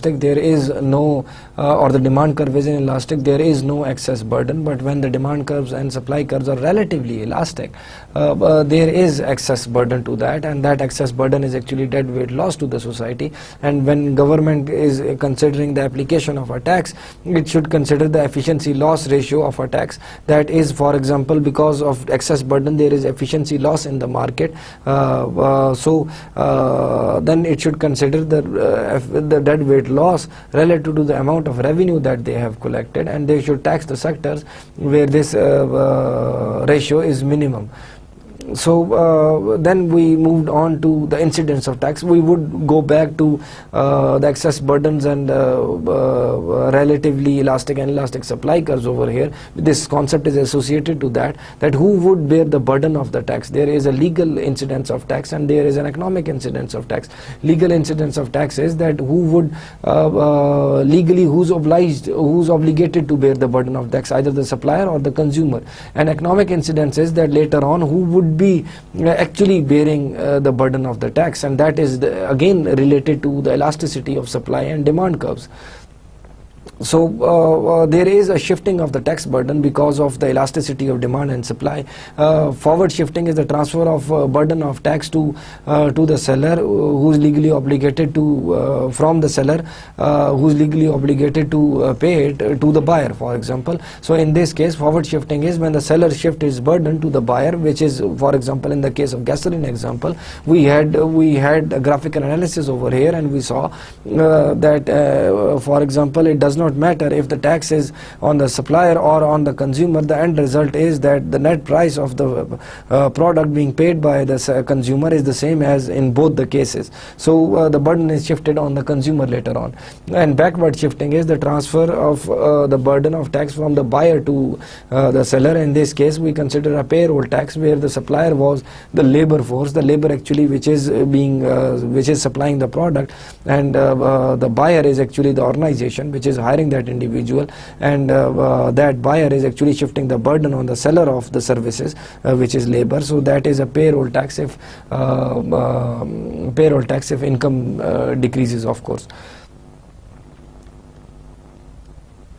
there is no or the demand curve is inelastic, there is no excess burden. But when the demand curves and supply curves are relatively elastic, there is excess burden to that, and that excess burden is actually deadweight loss to the society. And when government is considering the application of a tax, it should consider the efficiency loss ratio of a tax. That is, for example, because of excess burden there is efficiency loss in the market, so then it should consider the deadweight loss relative to the amount of revenue that they have collected, and they should tax the sectors where this ratio is minimum. So then we moved on to the incidence of tax. We would go back to the excess burdens and relatively elastic and inelastic supply curves over here. This concept is associated to that who would bear the burden of the tax. There is a legal incidence of tax and there is an economic incidence of tax. Legal incidence of tax is that who would legally, who's obligated to bear the burden of tax, either the supplier or the consumer. And economic incidence is that later on who would be actually bearing the burden of the tax, and that is again related to the elasticity of supply and demand curves. So there is a shifting of the tax burden because of the elasticity of demand and supply. Forward shifting is the transfer of burden of tax to the seller, who is legally obligated to from the seller who is legally obligated to pay it to the buyer, for example. So in this case, forward shifting is when the seller shift his burden to the buyer, which is, for example, in the case of gasoline example, we had a graphical analysis over here, and we saw that for example, it does not matter if the tax is on the supplier or on the consumer. The end result is that the net price of the product being paid by the consumer is the same as in both the cases. So the burden is shifted on the consumer later on. And backward shifting is the transfer of the burden of tax from the buyer to the seller. In this case, we consider a payroll tax where the supplier was the labor force, the labor actually which is supplying the product, and the buyer is actually the organization which is hiring hiring that individual, and that buyer is actually shifting the burden on the seller of the services, which is labor. So that is a payroll tax if income decreases, of course.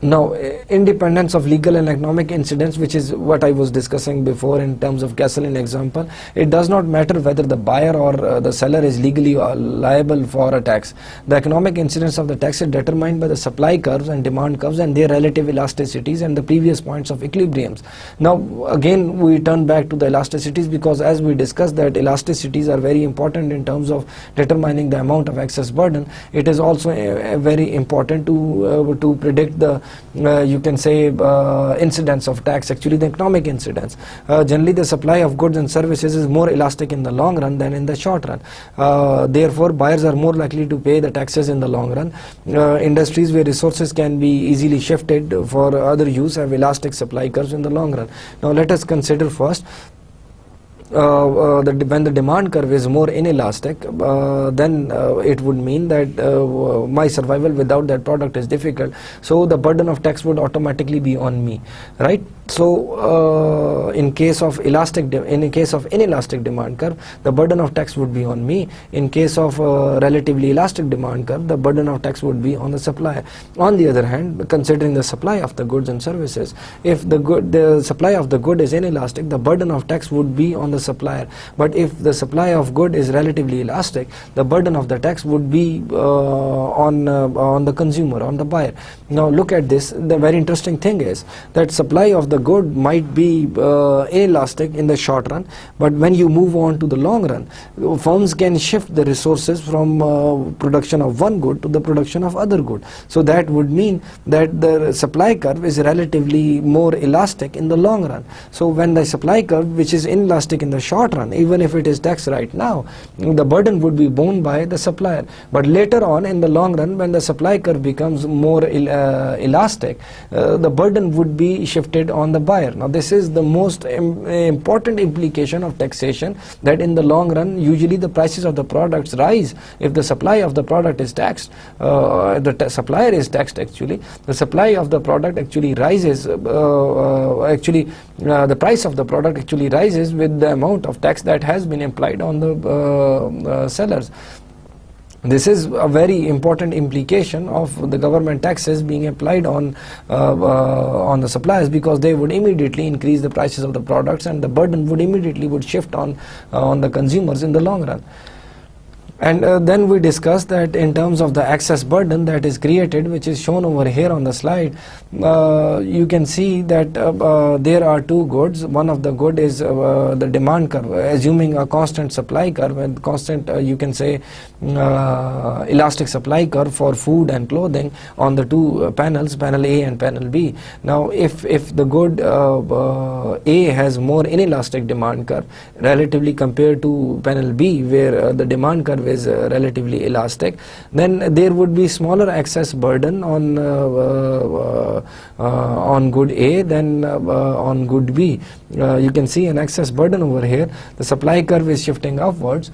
Now, independence of legal and economic incidents, which is what I was discussing before in terms of gasoline example, it does not matter whether the buyer or the seller is legally liable for a tax. The economic incidence of the tax is determined by the supply curves and demand curves and their relative elasticities and the previous points of equilibriums. Now, again, we turn back to the elasticities, because as we discussed that elasticities are very important in terms of determining the amount of excess burden. It is also very important to predict the you can say incidence of tax, actually the economic incidence. Generally the supply of goods and services is more elastic in the long run than in the short run. Therefore buyers are more likely to pay the taxes in the long run. Industries where resources can be easily shifted for other use have elastic supply curves in the long run. Now let us consider first when the demand curve is more inelastic, then it would mean that my survival without that product is difficult. So the burden of tax would automatically be on me, right? So in case of inelastic demand curve, the burden of tax would be on me. In case of relatively elastic demand curve, the burden of tax would be on the supplier. On the other hand, considering the supply of the goods and services, if the supply of the good is inelastic, the burden of tax would be on the supplier. But if the supply of good is relatively elastic, the burden of the tax would be on the consumer, on the buyer. Now look at this. The very interesting thing is that supply of the good might be inelastic in the short run, but when you move on to the long run, firms can shift the resources from production of one good to the production of other good. So that would mean that the supply curve is relatively more elastic in the long run. So when the supply curve, which is inelastic in the short run, even if it is taxed right now, the burden would be borne by the supplier. But later on in the long run, when the supply curve becomes more elastic, the burden would be shifted on the buyer. Now this is the most important implication of taxation, that in the long run usually the prices of the products rise. If the supply of the product is taxed, the supplier is taxed, actually the supply of the product actually rises, the price of the product actually rises with the amount of tax that has been applied on the sellers. This is a very important implication of the government taxes being applied on the suppliers, because they would immediately increase the prices of the products and the burden would shift on the consumers in the long run. And then we discussed that in terms of the excess burden that is created, which is shown over here on the slide, you can see that there are two goods. One of the good is the demand curve, assuming a constant supply curve and constant you can say elastic supply curve for food and clothing on the two panels, panel A and panel B. Now if the good A has more inelastic demand curve relatively compared to panel B, where the demand curve is relatively elastic, then there would be smaller excess burden on good A than on good B. You can see an excess burden over here. The supply curve is shifting upwards,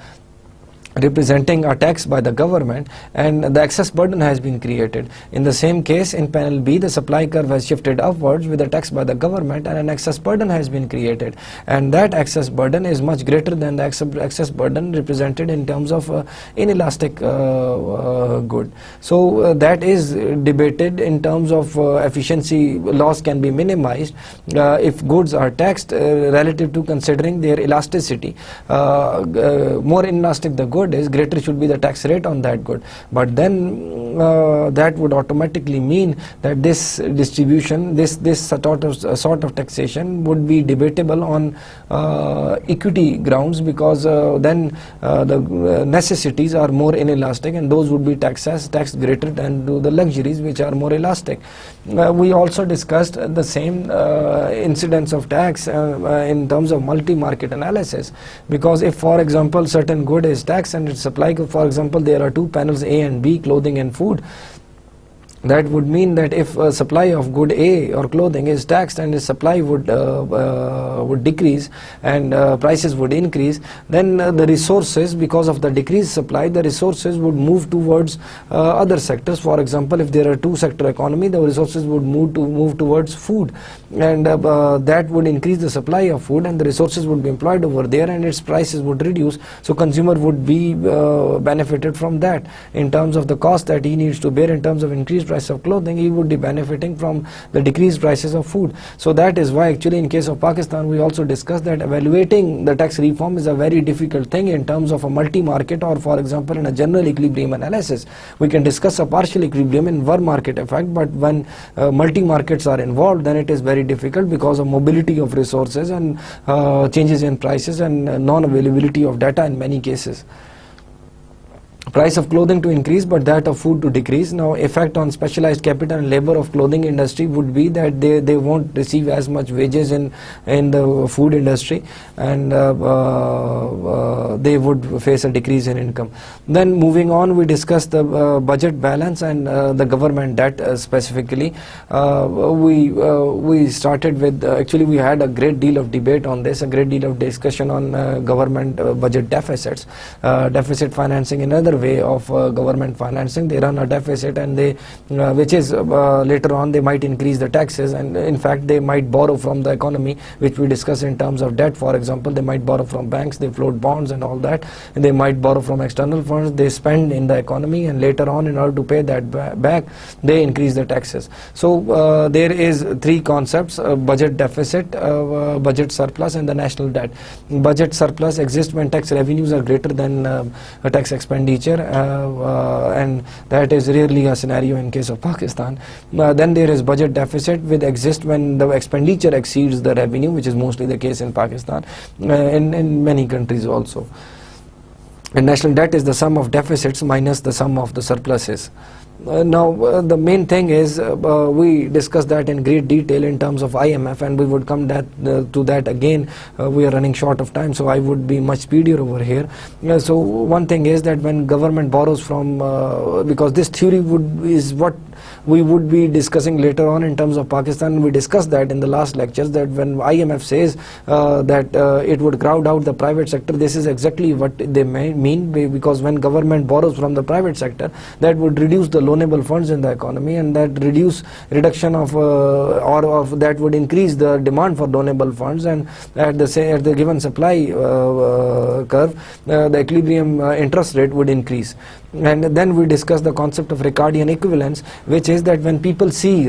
representing a tax by the government, and the excess burden has been created. In the same case, in panel B, the supply curve has shifted upwards with a tax by the government, and an excess burden has been created, and that excess burden is much greater than the excess burden represented in terms of inelastic good. So that is debated in terms of efficiency. Loss can be minimized if goods are taxed relative to considering their elasticity. More inelastic the good is, greater should be the tax rate on that good. But then that would automatically mean that this distribution, this sort of taxation would be debatable on equity grounds, because then the necessities are more inelastic, and those would be taxed greater than the luxuries, which are more elastic. We also discussed the same incidence of tax in terms of multi-market analysis, because if, for example, certain good is taxed and its supply, for example, there are two panels A and B, clothing and food. That would mean that if a supply of good A or clothing is taxed and its supply would decrease and prices would increase, then the resources, because of the decreased supply, the resources would move towards other sectors. For example, if there are two-sector economy, the resources would move towards food, and that would increase the supply of food, and the resources would be employed over there, and its prices would reduce. So consumer would be benefited from that in terms of the cost that he needs to bear in terms of increased price of clothing. He would be benefiting from the decreased prices of food. So that is why actually in case of Pakistan we also discussed that evaluating the tax reform is a very difficult thing in terms of a multi-market, or for example in a general equilibrium analysis. We can discuss a partial equilibrium in one market effect, but when multi-markets are involved, then it is very difficult because of mobility of resources and changes in prices and non-availability of data in many cases. Price of clothing to increase, but that of food to decrease. Now, effect on specialized capital and labor of clothing industry would be that they won't receive as much wages in the food industry, and they would face a decrease in income. Then moving on, we discussed the budget balance and the government debt specifically. We started with, actually we had a great deal of debate on this, a great deal of discussion on government budget deficits. Deficit financing, another way of government financing. They run a deficit, and they which is later on they might increase the taxes, and in fact they might borrow from the economy, which we discuss in terms of debt. For example, they might borrow from banks, they float bonds and all that, and they might borrow from external funds, they spend in the economy, and later on in order to pay that back they increase the taxes. So there is three concepts: budget deficit, budget surplus, and the national debt. Budget surplus exists when tax revenues are greater than tax expenditure, and that is rarely a scenario in case of Pakistan. Then there is budget deficit, which exists when the expenditure exceeds the revenue, which is mostly the case in Pakistan, in many countries also. And national debt is the sum of deficits minus the sum of the surpluses. Now the main thing is, we discussed that in great detail in terms of IMF, and we would come to that again. We are running short of time, so I would be much speedier over here. So one thing is that when government borrows from, because this theory is what we would be discussing later on in terms of Pakistan. We discussed that in the last lectures, that when IMF says that it would crowd out the private sector, this is exactly what they mean, because when government borrows from the private sector, that would reduce the loanable funds in the economy, and that reduction of or that would increase the demand for loanable funds, and at the given supply curve, the equilibrium interest rate would increase. And then we discuss the concept of Ricardian equivalence, which is that when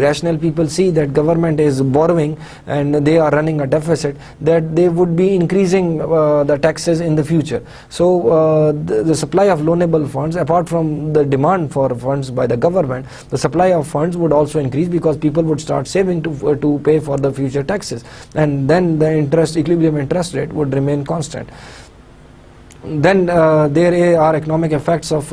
rational people see that government is borrowing and they are running a deficit, that they would be increasing the taxes in the future. So the supply of loanable funds, apart from the demand for funds by the government, the supply of funds would also increase, because people would start saving to pay for the future taxes, and then the equilibrium interest rate would remain constant. Then there are economic effects of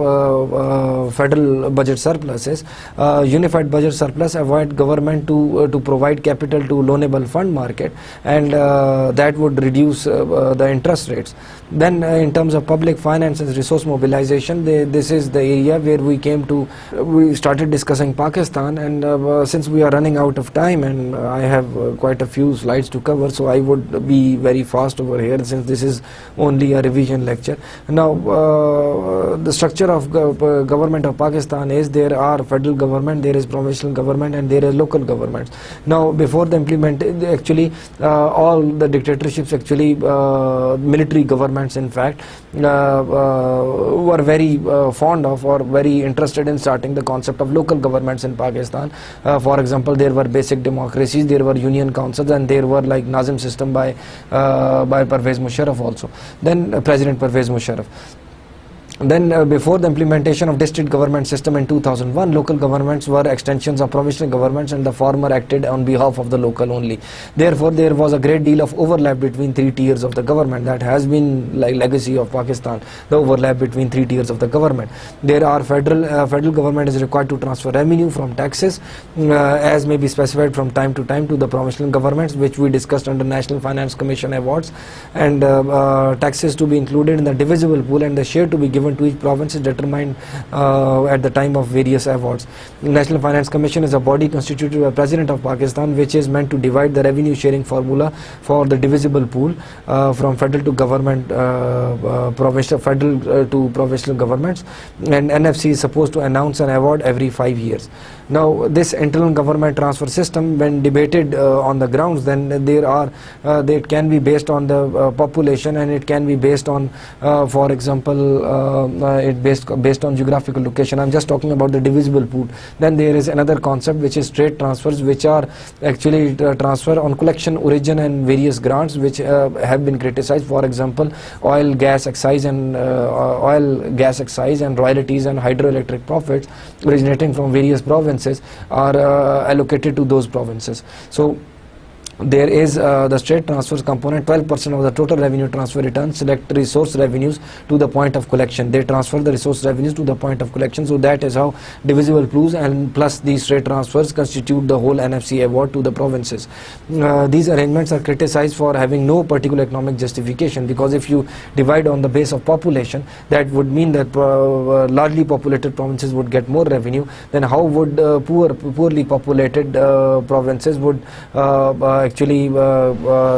federal budget surpluses. Unified budget surplus avoid government to provide capital to loanable fund market, and that would reduce the interest rates. Then in terms of public finance and resource mobilization, this is the area where we started discussing Pakistan, and since we are running out of time and I have quite a few slides to cover, so I would be very fast over here, since this is only a revision lecture. Now the structure of government of Pakistan is, there are federal government, there is provincial government, and there is local governments. Now before the implementation, actually all the dictatorships, actually military governments in fact, were very fond of or very interested in starting the concept of local governments in Pakistan. For example, there were basic democracies, there were union councils, and there were like Nazim system by Pervez Musharraf also. Then President Pervez Musharraf. Then before the implementation of district government system in 2001, local governments were extensions of provincial governments, and the former acted on behalf of the local only. Therefore, there was a great deal of overlap between three tiers of the government. That has been like legacy of Pakistan, the overlap between three tiers of the government. There are federal government is required to transfer revenue from taxes, as may be specified from time to time, to the provincial governments, which we discussed under National Finance Commission awards, and taxes to be included in the divisible pool, and the share to be given given to each province is determined at the time of various awards. The National Finance Commission is a body constituted by President of Pakistan, which is meant to divide the revenue sharing formula for the divisible pool from federal to government, federal to provincial governments, and NFC is supposed to announce an award every 5 years. Now, this internal government transfer system, when debated on the grounds, then they can be based on the population, and it can be based on, for example, based on geographical location. I'm just talking about the divisible pool. Then there is another concept, which is trade transfers, which are actually transfer on collection, origin, and various grants, which have been criticized. For example, oil, gas excise, and royalties and hydroelectric profits originating from various provinces are allocated to those provinces. So there is the state transfers component. 12% of the total revenue transfer returns select resource revenues to the point of collection. They transfer the resource revenues to the point of collection. So that is how divisible pools and plus these state transfers constitute the whole NFC award to the provinces. These arrangements are criticized for having no particular economic justification, because if you divide on the base of population, that would mean that largely populated provinces would get more revenue. Then how would poorly populated provinces would actually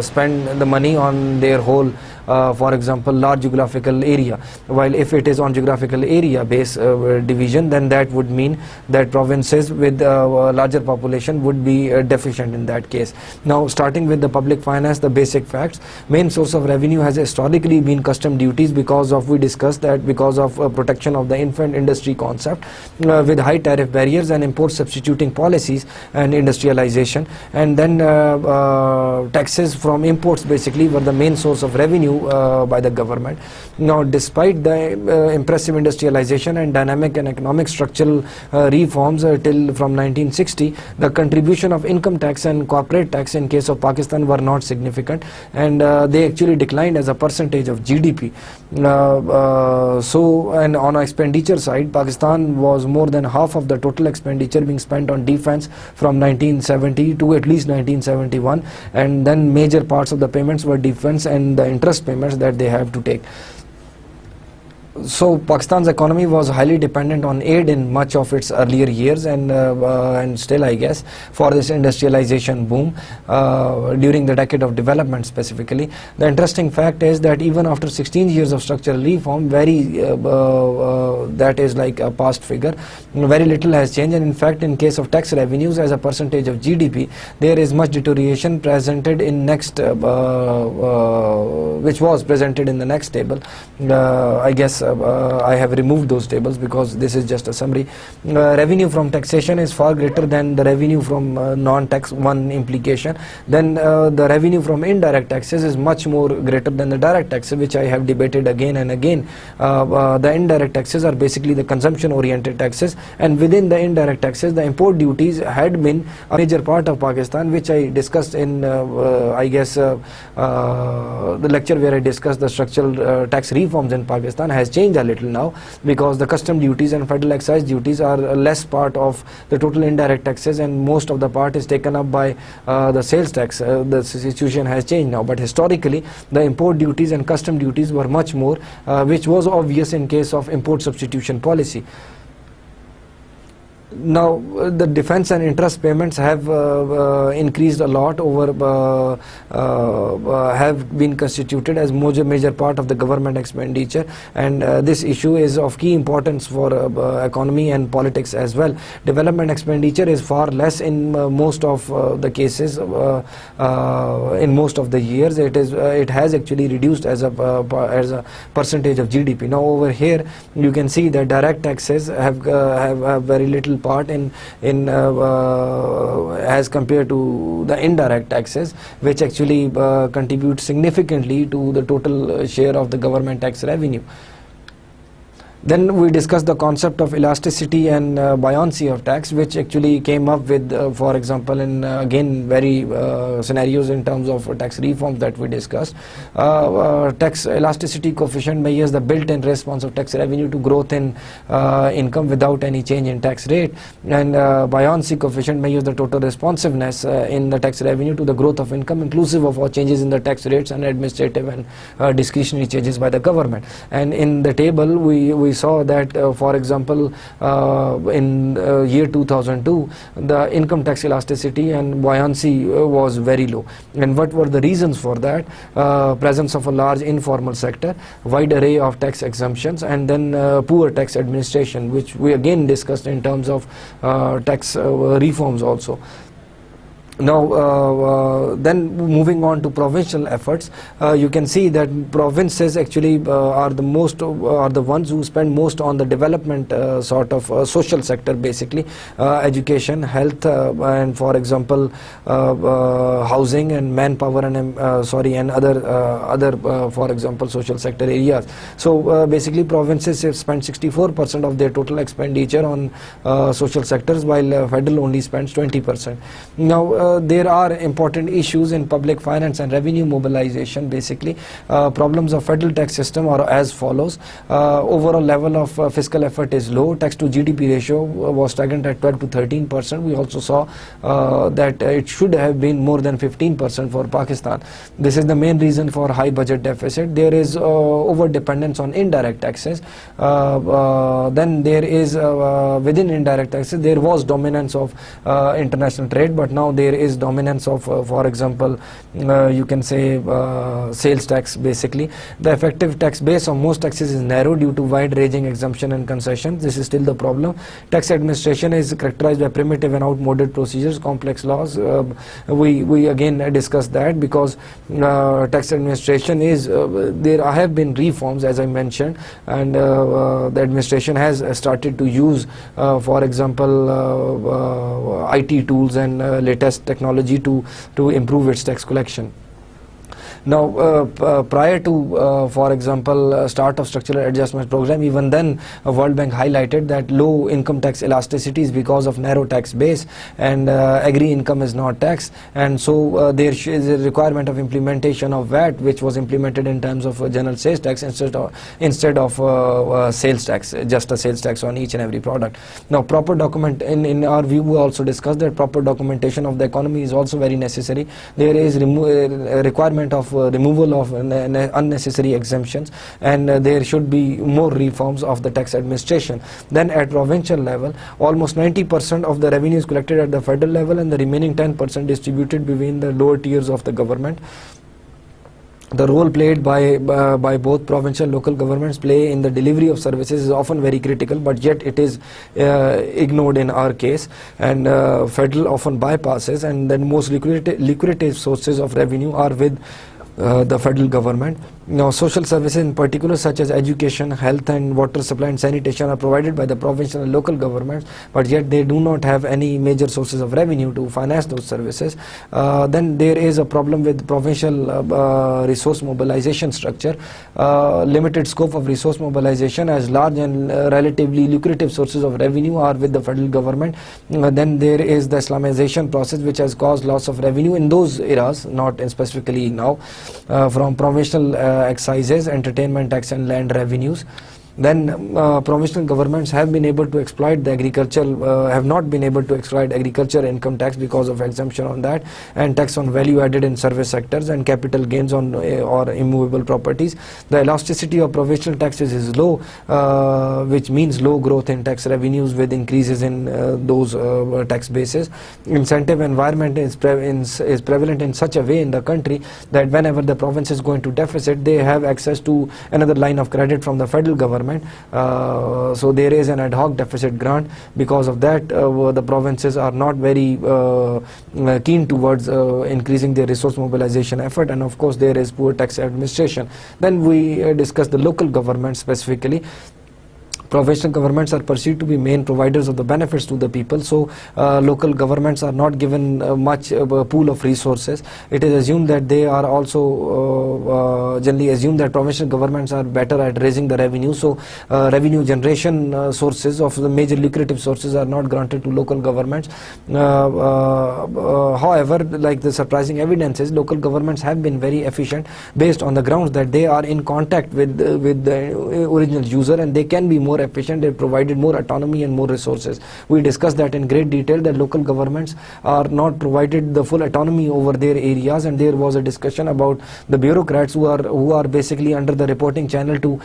spend the money on their whole, for example, large geographical area? While if it is on geographical area based division, then that would mean that provinces with larger population would be deficient in that case. Now, starting with the public finance, the basic facts: main source of revenue has historically been custom duties, because of, we discussed that, because of protection of the infant industry concept, with high tariff barriers and import substituting policies and industrialization. And then taxes from imports basically were the main source of revenue by the government. Now, despite the impressive industrialization and dynamic and economic structural reforms till from 1960, the contribution of income tax and corporate tax in case of Pakistan were not significant, and they actually declined as a percentage of GDP. So, and on our expenditure side, Pakistan was more than half of the total expenditure being spent on defense from 1970 to at least 1971, and then major parts of the payments were defense and the interest payments that they have to take. So Pakistan's economy was highly dependent on aid in much of its earlier years, and still, I guess, for this industrialization boom during the decade of development specifically. The interesting fact is that even after 16 years of structural reform, that is like a past figure, very little has changed. And in fact, in case of tax revenues as a percentage of GDP, there is much deterioration presented in next, which was presented in the next table. I guess I have removed those tables because this is just a summary. Revenue from taxation is far greater than the revenue from non-tax, one implication. Then the revenue from indirect taxes is much more greater than the direct taxes, which I have debated again and again. The indirect taxes are basically the consumption oriented taxes, and within the indirect taxes, the import duties had been a major part of Pakistan, which I discussed in I guess the lecture where I discussed the structural tax reforms in Pakistan has changed a little now, because the custom duties and federal excise duties are less part of the total indirect taxes, and most of the part is taken up by the sales tax. The situation has changed now, but historically the import duties and custom duties were much more, which was obvious in case of import substitution policy. Now, the defense and interest payments have increased a lot over, have been constituted as major part of the government expenditure, and this issue is of key importance for economy and politics as well. Development expenditure is far less in most of the cases, in most of the years. It has actually reduced as a percentage of GDP. Now, over here you can see that direct taxes have very little part in as compared to the indirect taxes, which actually contribute significantly to the total share of the government tax revenue. Then we discussed the concept of elasticity and buoyancy of tax, which actually came up with, for example, in again very scenarios in terms of tax reforms that we discussed. Tax elasticity coefficient measures the built-in response of tax revenue to growth in income without any change in tax rate, and buoyancy coefficient measures the total responsiveness in the tax revenue to the growth of income, inclusive of all changes in the tax rates and administrative and discretionary changes by the government. And in the table we saw that, for example, in year 2002, the income tax elasticity and buoyancy was very low. And what were the reasons for that? Presence of a large informal sector, wide array of tax exemptions, and then poor tax administration, which we again discussed in terms of tax reforms also. Now, then moving on to provincial efforts, you can see that provinces actually are the ones who spend most on the development sort of social sector, basically education, health, and for example housing and manpower and and other for example social sector areas. So basically provinces have spent 64% of their total expenditure on social sectors, while federal only spends 20%. Now there are important issues in public finance and revenue mobilization. Basically, problems of federal tax system are as follows. Overall level of fiscal effort is low. Tax to GDP ratio was stagnant at 12 to 13%. We also saw that it should have been more than 15% for Pakistan. This is the main reason for high budget deficit. There is over dependence on indirect taxes. Then there is within indirect taxes there was dominance of international trade, but now there is dominance of for example you can say sales tax. Basically the effective tax base on most taxes is narrow due to wide ranging exemption and concessions. This is still the problem. Tax administration is characterized by primitive and outmoded procedures, complex laws. We again discussed that because tax administration is there have been reforms, as I mentioned, and the administration has started to use for example IT tools and latest technology to improve its tax collection. Now, prior to, for example, start of structural adjustment program, even then World Bank highlighted that low income tax elasticity is because of narrow tax base, and agri income is not taxed, and so there is a requirement of implementation of VAT, which was implemented in terms of general sales tax instead of sales tax, just a sales tax on each and every product. Now, proper document in our view, we also discussed that proper documentation of the economy is also very necessary. There is a requirement of removal of unnecessary exemptions, and there should be more reforms of the tax administration. Then at provincial level, almost 90% of the revenue is collected at the federal level, and the remaining 10% distributed between the lower tiers of the government. The role played by both provincial and local governments play in the delivery of services is often very critical, but yet it is ignored in our case, and federal often bypasses, and then most lucrative sources of revenue are with the federal government. Now, social services in particular such as education, health and water supply and sanitation are provided by the provincial and local governments, but yet they do not have any major sources of revenue to finance those services. Then there is a problem with provincial resource mobilization structure, limited scope of resource mobilization, as large and relatively lucrative sources of revenue are with the federal government. Then there is the Islamization process, which has caused loss of revenue in those eras, not specifically now, from provincial excises, entertainment tax and land revenues. Then provincial governments have been able to exploit the agricultural, have not been able to exploit agriculture income tax because of exemption on that, and tax on value added in service sectors and capital gains on or immovable properties. The elasticity of provincial taxes is low, which means low growth in tax revenues with increases in those tax bases. Incentive environment is prevalent in such a way in the country that whenever the province is going to deficit, they have access to another line of credit from the federal government. So there is an ad hoc deficit grant. Because of that, the provinces are not very keen towards increasing their resource mobilization effort, and of course there is poor tax administration. Then we discuss the local government specifically. provincial governments are perceived to be main providers of the benefits to the people, so local governments are not given much pool of resources. It is assumed that they are also generally assumed that provincial governments are better at raising the revenue, so revenue generation sources of the major lucrative sources are not granted to local governments. However, like the surprising evidence is, local governments have been very efficient based on the grounds that they are in contact with the original user, and they can be more efficient. They provided more autonomy and more resources. We discussed that in great detail, that local governments are not provided the full autonomy over their areas, and there was a discussion about the bureaucrats who are basically under the reporting channel to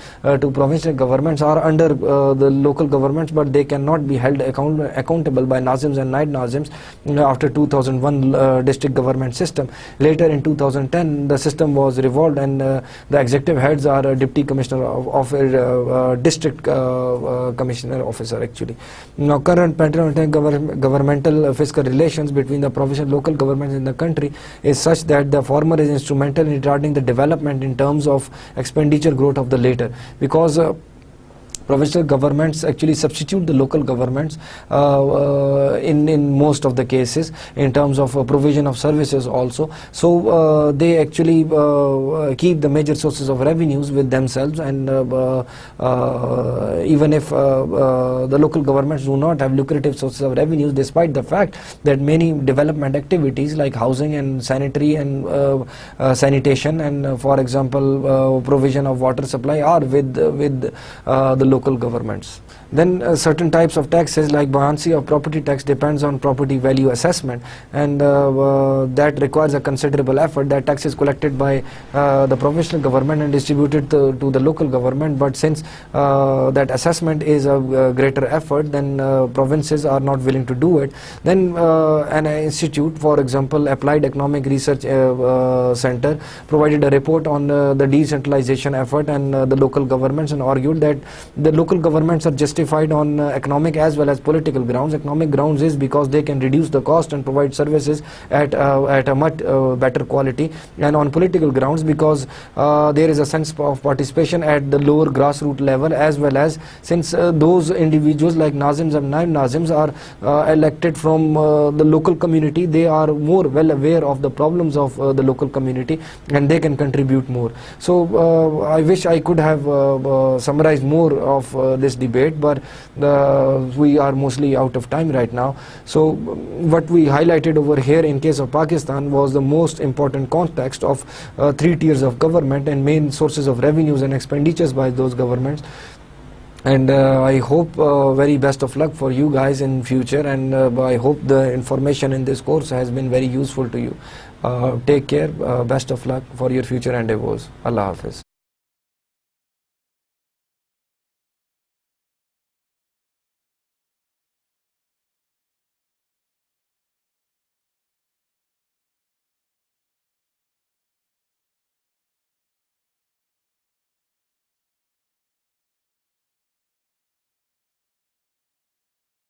provincial governments, are under the local governments, but they cannot be held accountable by Nazims and Naib Nazims after 2001 district government system. Later in 2010, the system was revolved, and the executive heads are a deputy commissioner of district commissioner officer actually. Now, current pattern of governmental fiscal relations between the provincial and local governments in the country is such that the former is instrumental in retarding the development in terms of expenditure growth of the later, because provincial governments actually substitute the local governments in most of the cases in terms of provision of services also. So they actually keep the major sources of revenues with themselves, and even if the local governments do not have lucrative sources of revenues, despite the fact that many development activities like housing and sanitary and sanitation and for example provision of water supply are with the local governments. Then certain types of taxes like buoyancy of property tax depends on property value assessment, and that requires a considerable effort. That tax is collected by the provincial government and distributed to the local government, but since that assessment is a greater effort, then provinces are not willing to do it. Then an institute, for example Applied Economic Research Center, provided a report on the decentralization effort and the local governments, and argued that the local governments are justified on economic as well as political grounds. Economic grounds is because they can reduce the cost and provide services at a much better quality, and on political grounds because there is a sense of participation at the lower grassroots level, as well as since those individuals like Nazims and Naib Nazims are elected from the local community, they are more well aware of the problems of the local community, and they can contribute more. So I wish I could have summarized more of this debate, but we are mostly out of time right now. So what we highlighted over here in case of Pakistan was the most important context of 3 tiers of government and main sources of revenues and expenditures by those governments. And I hope very best of luck for you guys in future, and I hope the information in this course has been very useful to you. Take care, best of luck for your future endeavors. Allah Hafiz.